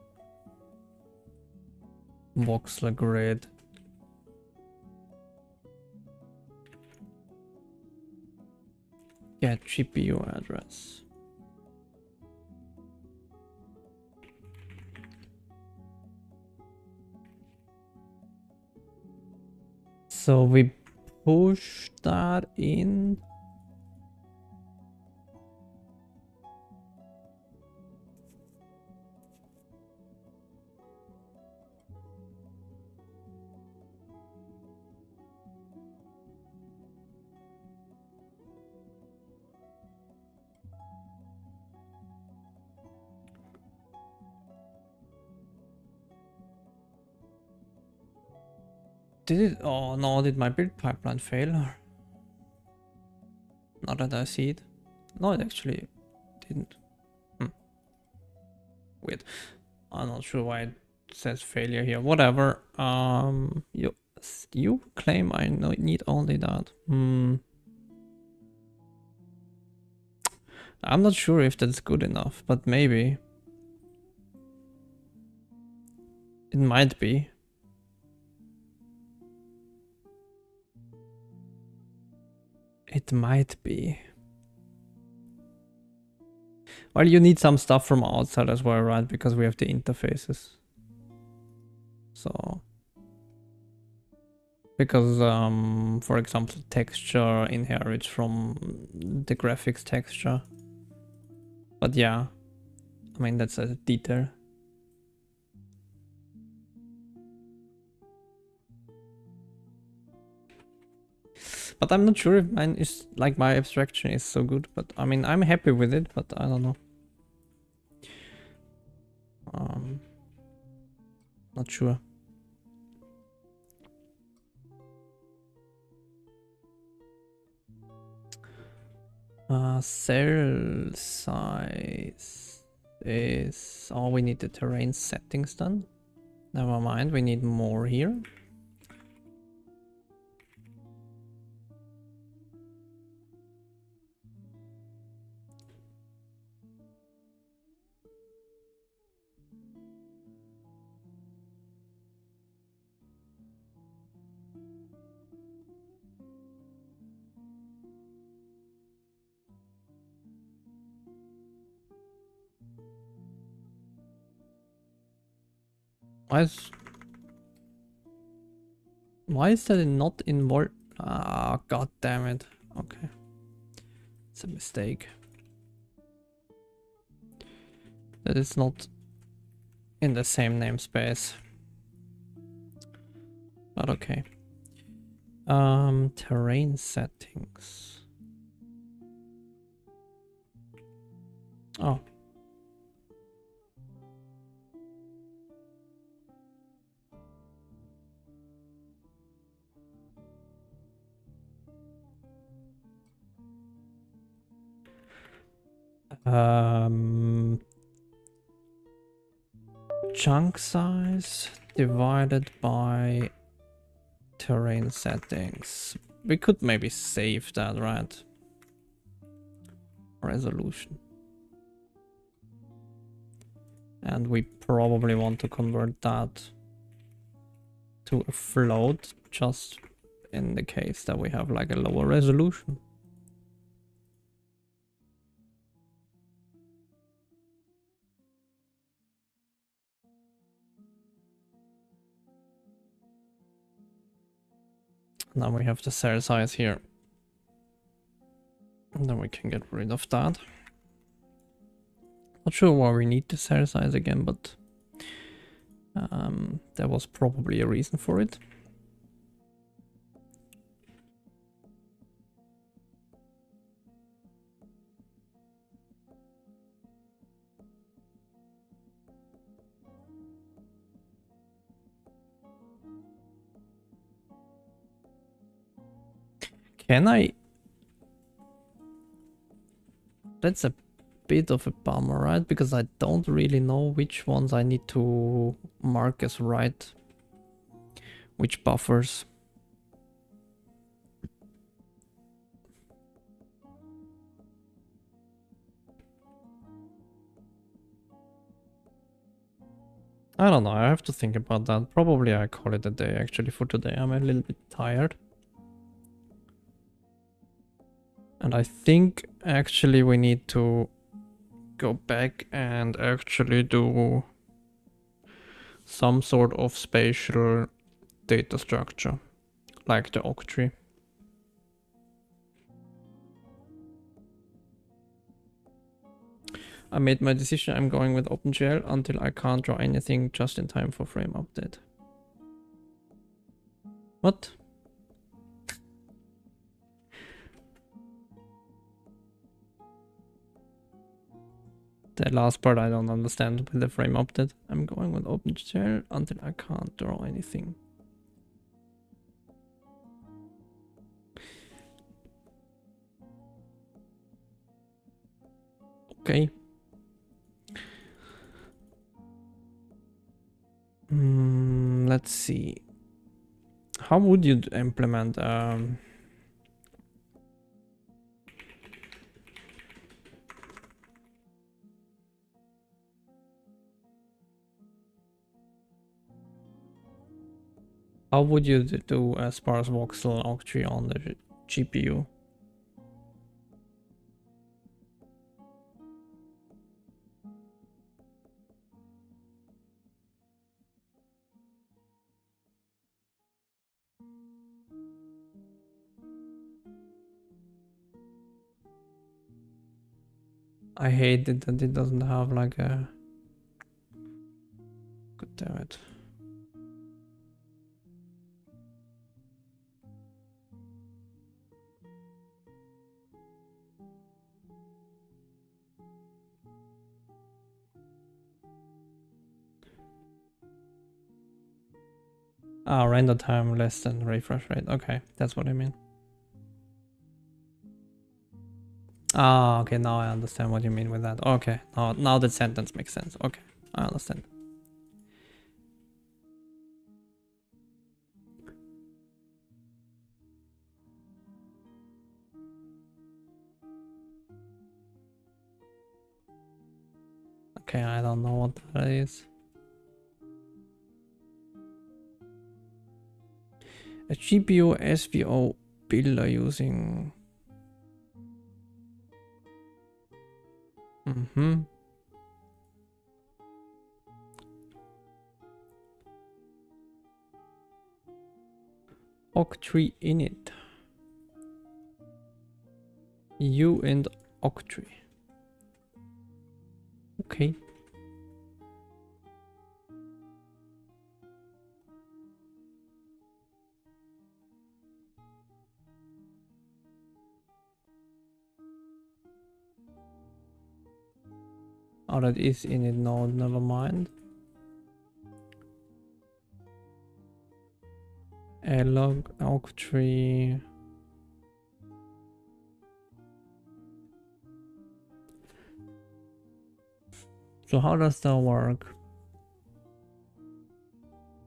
voxel grid. Get GPU address. So we push that in. Did it? Oh no, did my build pipeline fail? Not that I see it. No, it actually didn't. Weird. I'm not sure why it says failure here. Whatever. You claim I need only that. I'm not sure if that's good enough, but maybe. It might be. It might be. Well, you need some stuff from outside as well, right? Because we have the interfaces. So... Because, for example, texture inherits from the graphics texture. But yeah, I mean, that's a detail. But I'm not sure if mine is, like, my abstraction is so good. But I mean, I'm happy with it, but I don't know. Not sure. Cell size is... Oh, we need the terrain settings done. Never mind, we need more here. Why is that not involved? Ah, god damn it. Okay. It's a mistake. That is not in the same namespace. But okay. Terrain settings. Oh. Chunk size divided by terrain settings. We could maybe save that, right? Resolution. And we probably want to convert that to a float, just in the case that we have like a lower resolution. Now we have the cell size here. And then we can get rid of that. Not sure why we need the cell size again, but There was probably a reason for it. Can I? That's a bit of a bummer, right? Because I don't really know which ones I need to mark as right. Which buffers. I don't know, I have to think about that. Probably I call it a day actually for today. I'm a little bit tired. And I think actually we need to go back and actually do some sort of spatial data structure, like the octree. I made my decision, I'm going with OpenGL until I can't draw anything just in time for frame update. What? The last part I don't understand with the frame update. I'm going with OpenGL until I can't draw anything. Okay. Let's see. How would you implement how would you do a sparse voxel octree on the GPU? I hate it that it doesn't have like a... God damn it. Ah, render time less than refresh rate. Okay, that's what I mean. Ah, okay, now I understand what you mean with that. Okay, now the sentence makes sense. Okay, I understand. Okay, I don't know what that is. A GPU SVO builder using... Octree init. U and octree. Okay. Oh, that is init node, never mind. A log octree. So how does that work?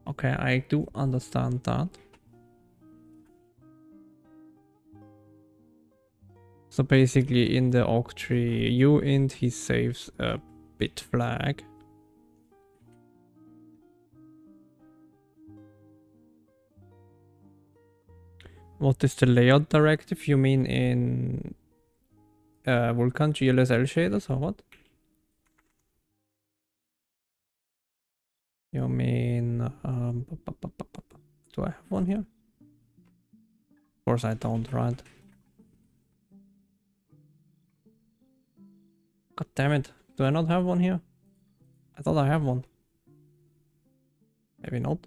Okay, I do understand that. So basically in the octree uint he saves a bit flag. What is the layout directive? You mean in Vulkan GLSL shaders or what? You mean do I have one here? Of course I don't, right? God damn it. Do I not have one here? I thought I have one. Maybe not.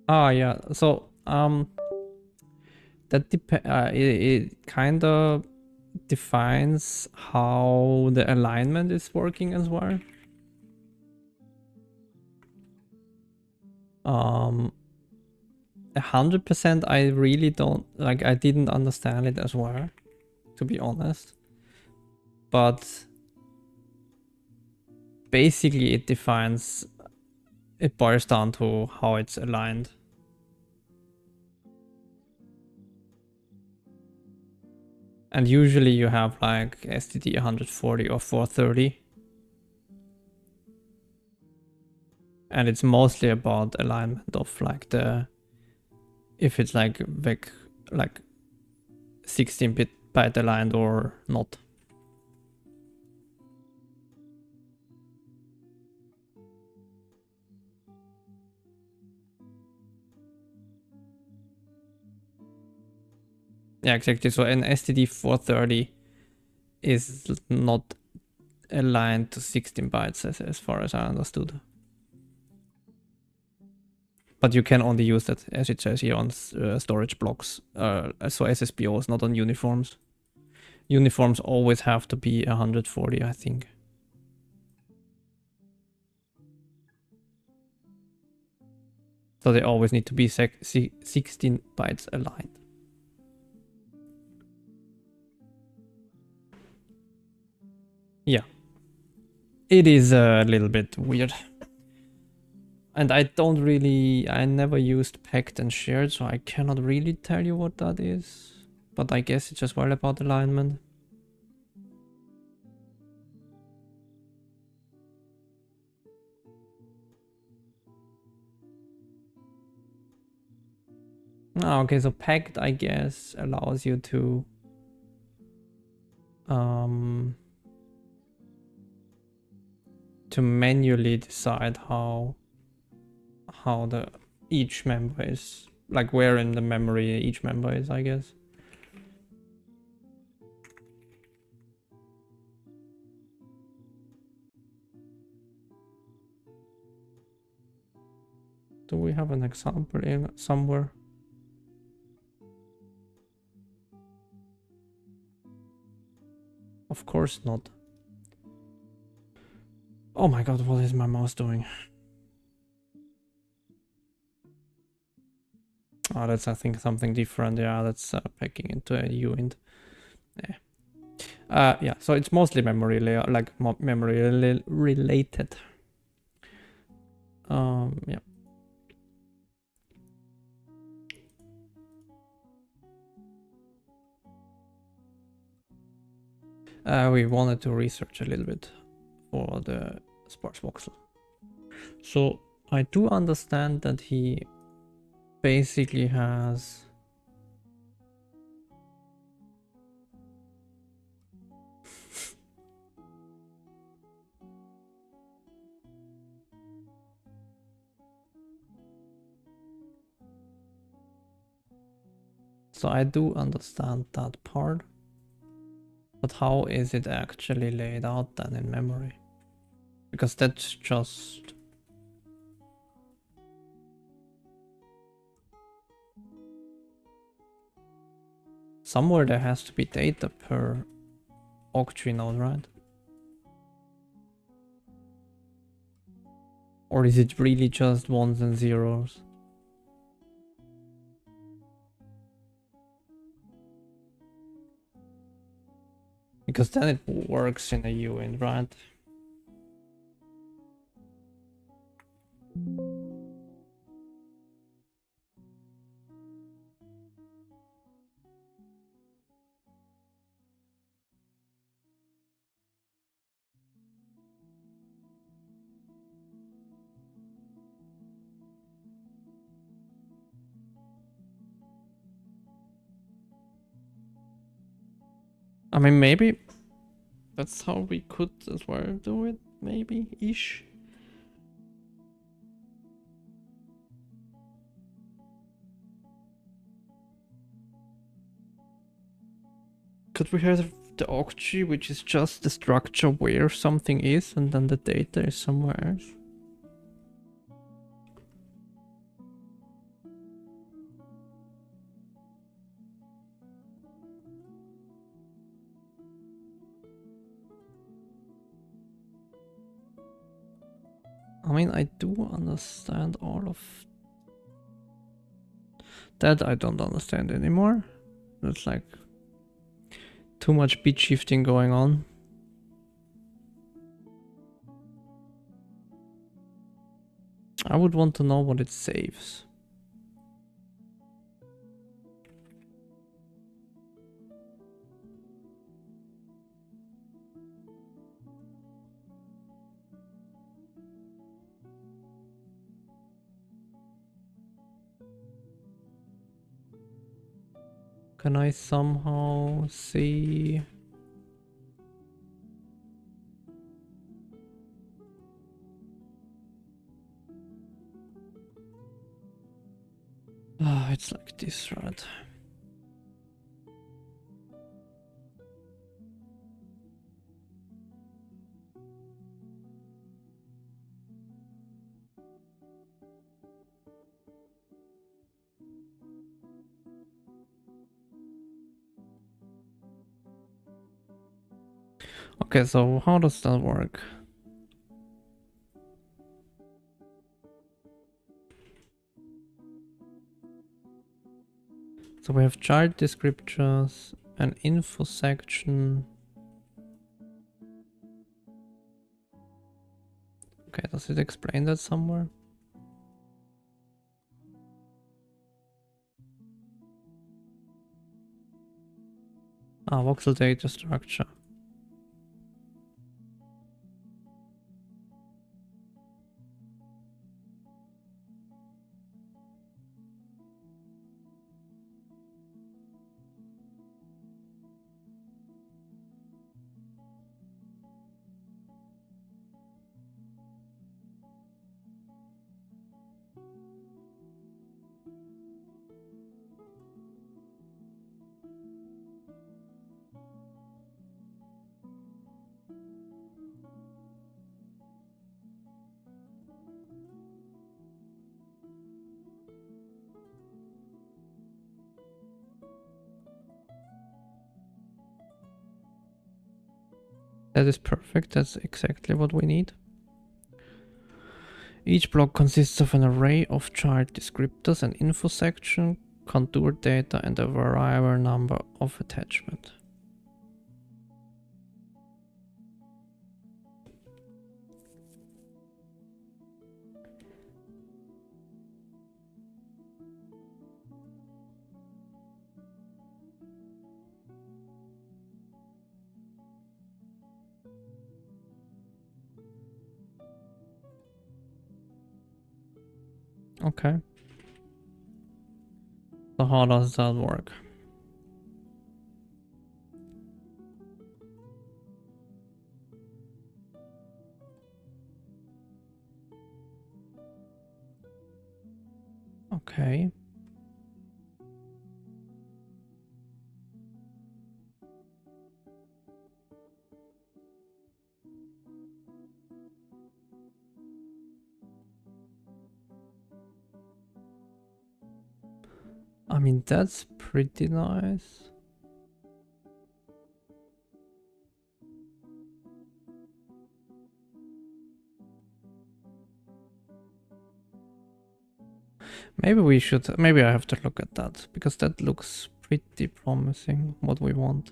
Ah, yeah. So, that it kind of defines how the alignment is working as well. 100% I really don't like, I didn't understand it as well, to be honest. But basically it boils down to how it's aligned. And usually you have like STD 140 or 430. And it's mostly about alignment of like if it's like 16-bit byte aligned or not. Yeah, exactly. So an STD 430 is not aligned to 16 bytes as far as I understood. But you can only use that, as it says here, on storage blocks. So SSBOs, not on uniforms. Uniforms always have to be 140, I think. So they always need to be 16 bytes aligned. Yeah. It is a little bit weird. And I never used packed and shared, so I cannot really tell you what that is. But I guess it's just well about alignment. Ah, okay, so packed, I guess, allows you to manually decide how each member is, like where in the memory each member is, I guess. Do we have an example in somewhere? Of course not. Oh my god, what is my mouse doing? Oh, that's, I think, something different. Yeah, that's packing into a uint. Yeah. Yeah, so it's mostly memory layer, like memory related. Yeah. We wanted to research a little bit for the sparse voxel. So I do understand that he basically has so I do understand that part, but how is it actually laid out then in memory? Because that's just somewhere there has to be data per octree node, right? Or is it really just ones and zeros? Because then it works in a uint, right? I mean, maybe that's how we could as well do it, maybe-ish. Could we have the ocg, which is just the structure where something is, and then the data is somewhere else? I mean, I do understand all of that. I don't understand anymore. There's like too much bit shifting going on. I would want to know what it saves. Can I somehow see? Ah, it's like this, right? Okay, so how does that work? So we have child descriptors, an info section. Okay, does it explain that somewhere? Ah, voxel data structure. That is perfect, that's exactly what we need. Each block consists of an array of child descriptors, an info section, contour data, and a variable number of attachment. Okay. So how does that work? Okay. I mean, that's pretty nice. Maybe I have to look at that, because that looks pretty promising, what we want.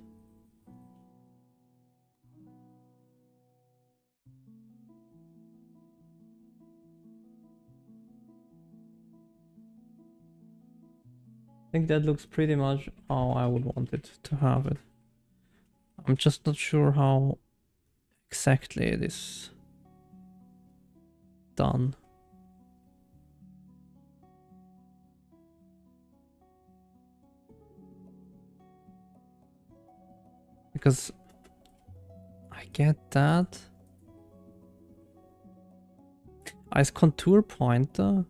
I think that looks pretty much how I would want it to have it. I'm just not sure how exactly it is done. Because I get that. As contour pointer.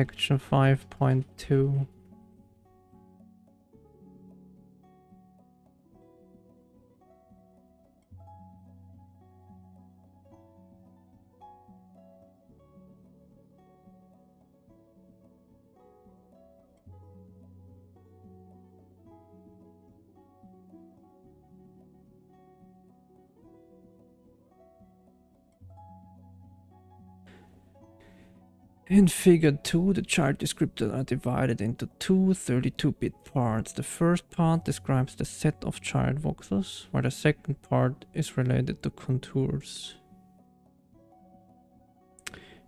Section 5.2. In figure 2, the child descriptors are divided into two 32-bit parts. The first part describes the set of child voxels, while the second part is related to contours.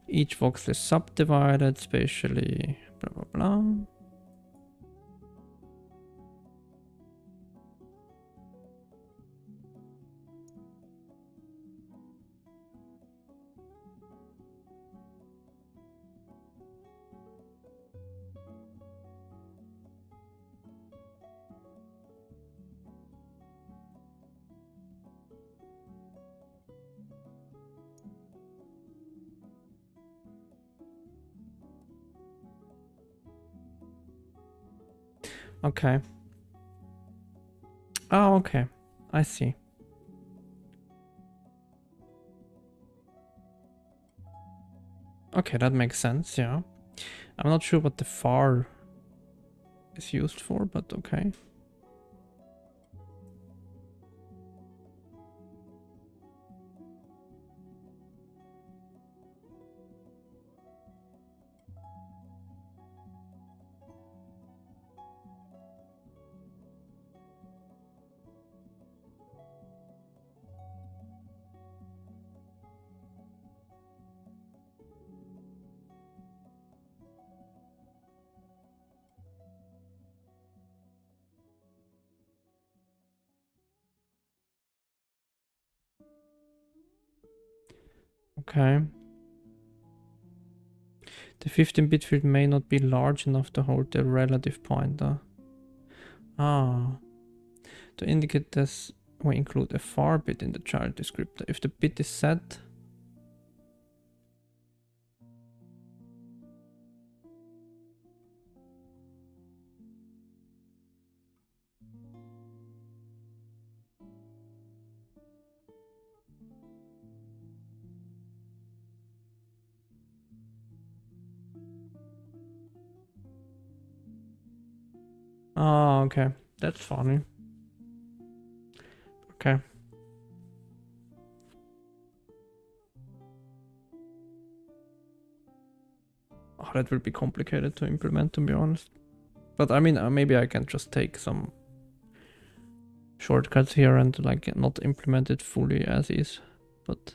Each voxel is subdivided spatially, blah blah blah. Okay. Oh, okay. I see. Okay, that makes sense, yeah. I'm not sure what the far is used for, but okay. Okay. The 15-bit field may not be large enough to hold the relative pointer. Ah. To indicate this, we include a far bit in the child descriptor. If the bit is set, ah, okay. That's funny. Okay. Oh, that will be complicated to implement, to be honest. But I mean, maybe I can just take some shortcuts here and like not implement it fully as is. But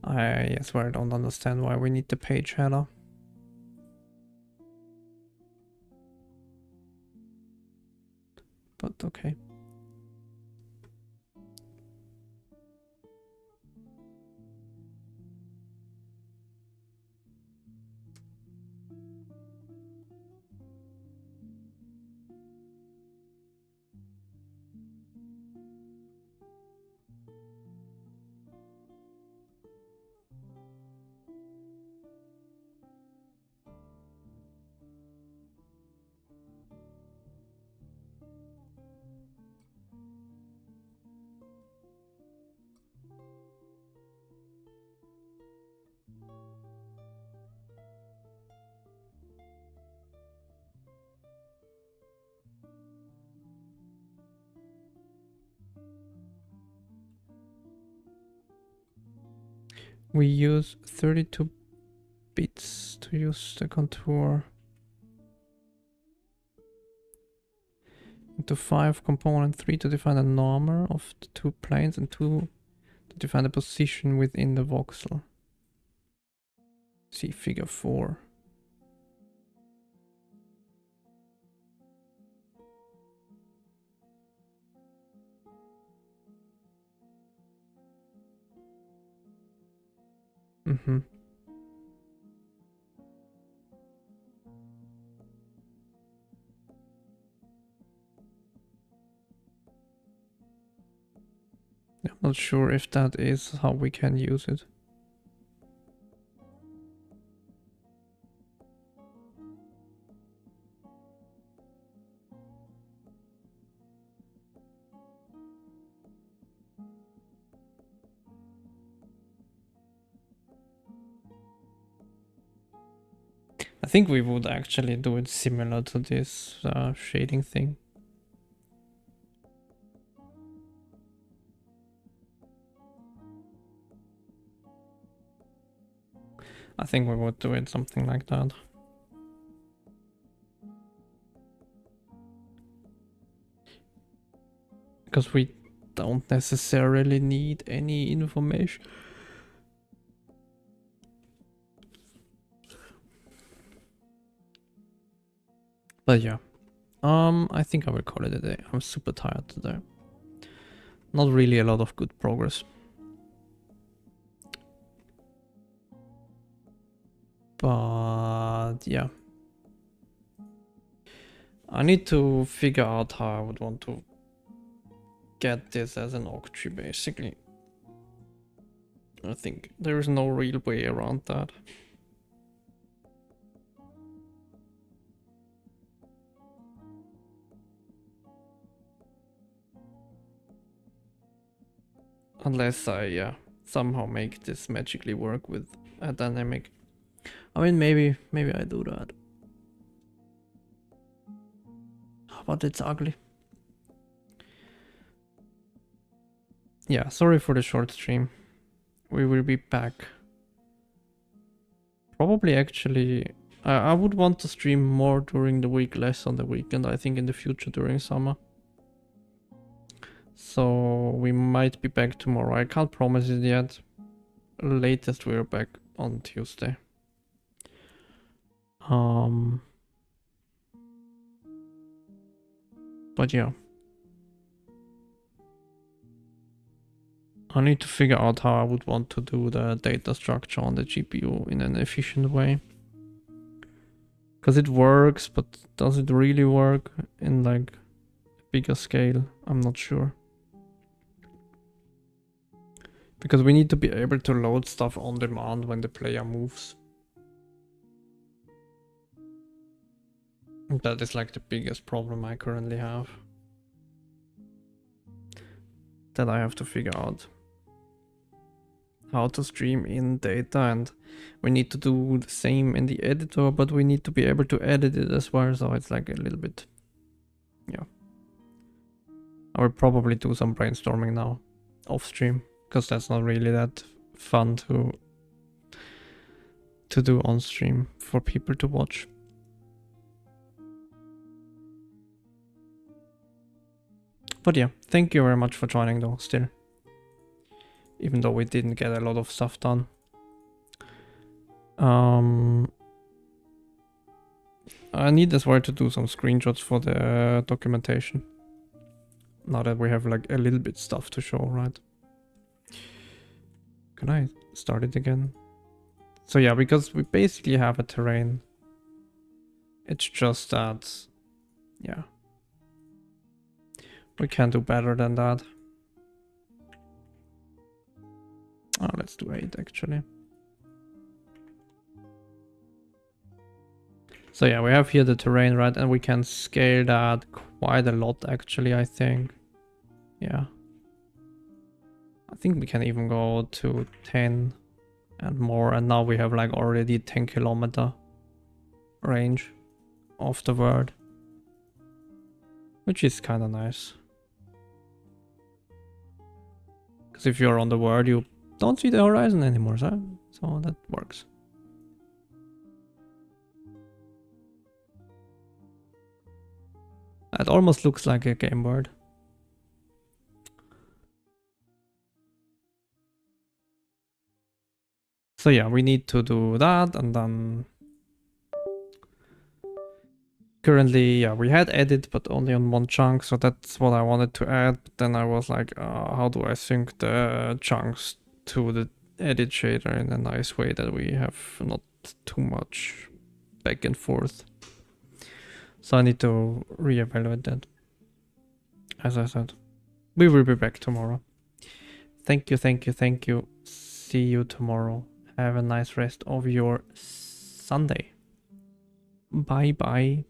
I swear I don't understand why we need the page header. But okay. We use 32 bits to use the contour into 5 component 3 to define a normer of the two planes and 2 to define the position within the voxel. See figure 4. Mm-hmm. I'm not sure if that is how we can use it. I think we would actually do it similar to this shading thing. I think we would do it something like that. Because we don't necessarily need any information. But yeah, I think I will call it a day. I'm super tired today. Not really a lot of good progress. But yeah. I need to figure out how I would want to get this as an octree basically. I think there is no real way around that. Unless I somehow make this magically work with a dynamic. I mean, maybe I do that. But it's ugly. Yeah, sorry for the short stream. We will be back. Probably actually, I would want to stream more during the week, less on the weekend, I think in the future during summer. So we might be back tomorrow. I can't promise it yet. Latest we're back on Tuesday. But yeah. I need to figure out how I would want to do the data structure on the GPU in an efficient way. Because it works, but does it really work in like a bigger scale? I'm not sure. Because we need to be able to load stuff on demand when the player moves. That is like the biggest problem I currently have. That I have to figure out. How to stream in data, and we need to do the same in the editor, but we need to be able to edit it as well, so it's like a little bit, yeah. I will probably do some brainstorming now off stream, because that's not really that fun to do on stream for people to watch. But yeah, thank you very much for joining though, still. Even though we didn't get a lot of stuff done. I need as well to do some screenshots for the documentation. Now that we have like a little bit stuff to show, right? Can I start it again? So yeah, because we basically have a terrain. It's just that, yeah. We can do better than that. Oh, let's do 8 actually. So yeah, we have here the terrain, right? And we can scale that quite a lot actually, I think. Yeah. I think we can even go to 10 and more. And now we have like already 10 kilometer range of the world. Which is kind of nice. Because if you're on the world, you don't see the horizon anymore, so that works. It almost looks like a game world. So yeah, we need to do that, and then currently, yeah, we had edit, but only on one chunk, so that's what I wanted to add. But then I was like, how do I sync the chunks to the edit shader in a nice way that we have not too much back and forth? So I need to reevaluate that. As I said, we will be back tomorrow. Thank you, thank you, thank you. See you tomorrow. Have a nice rest of your Sunday. Bye bye.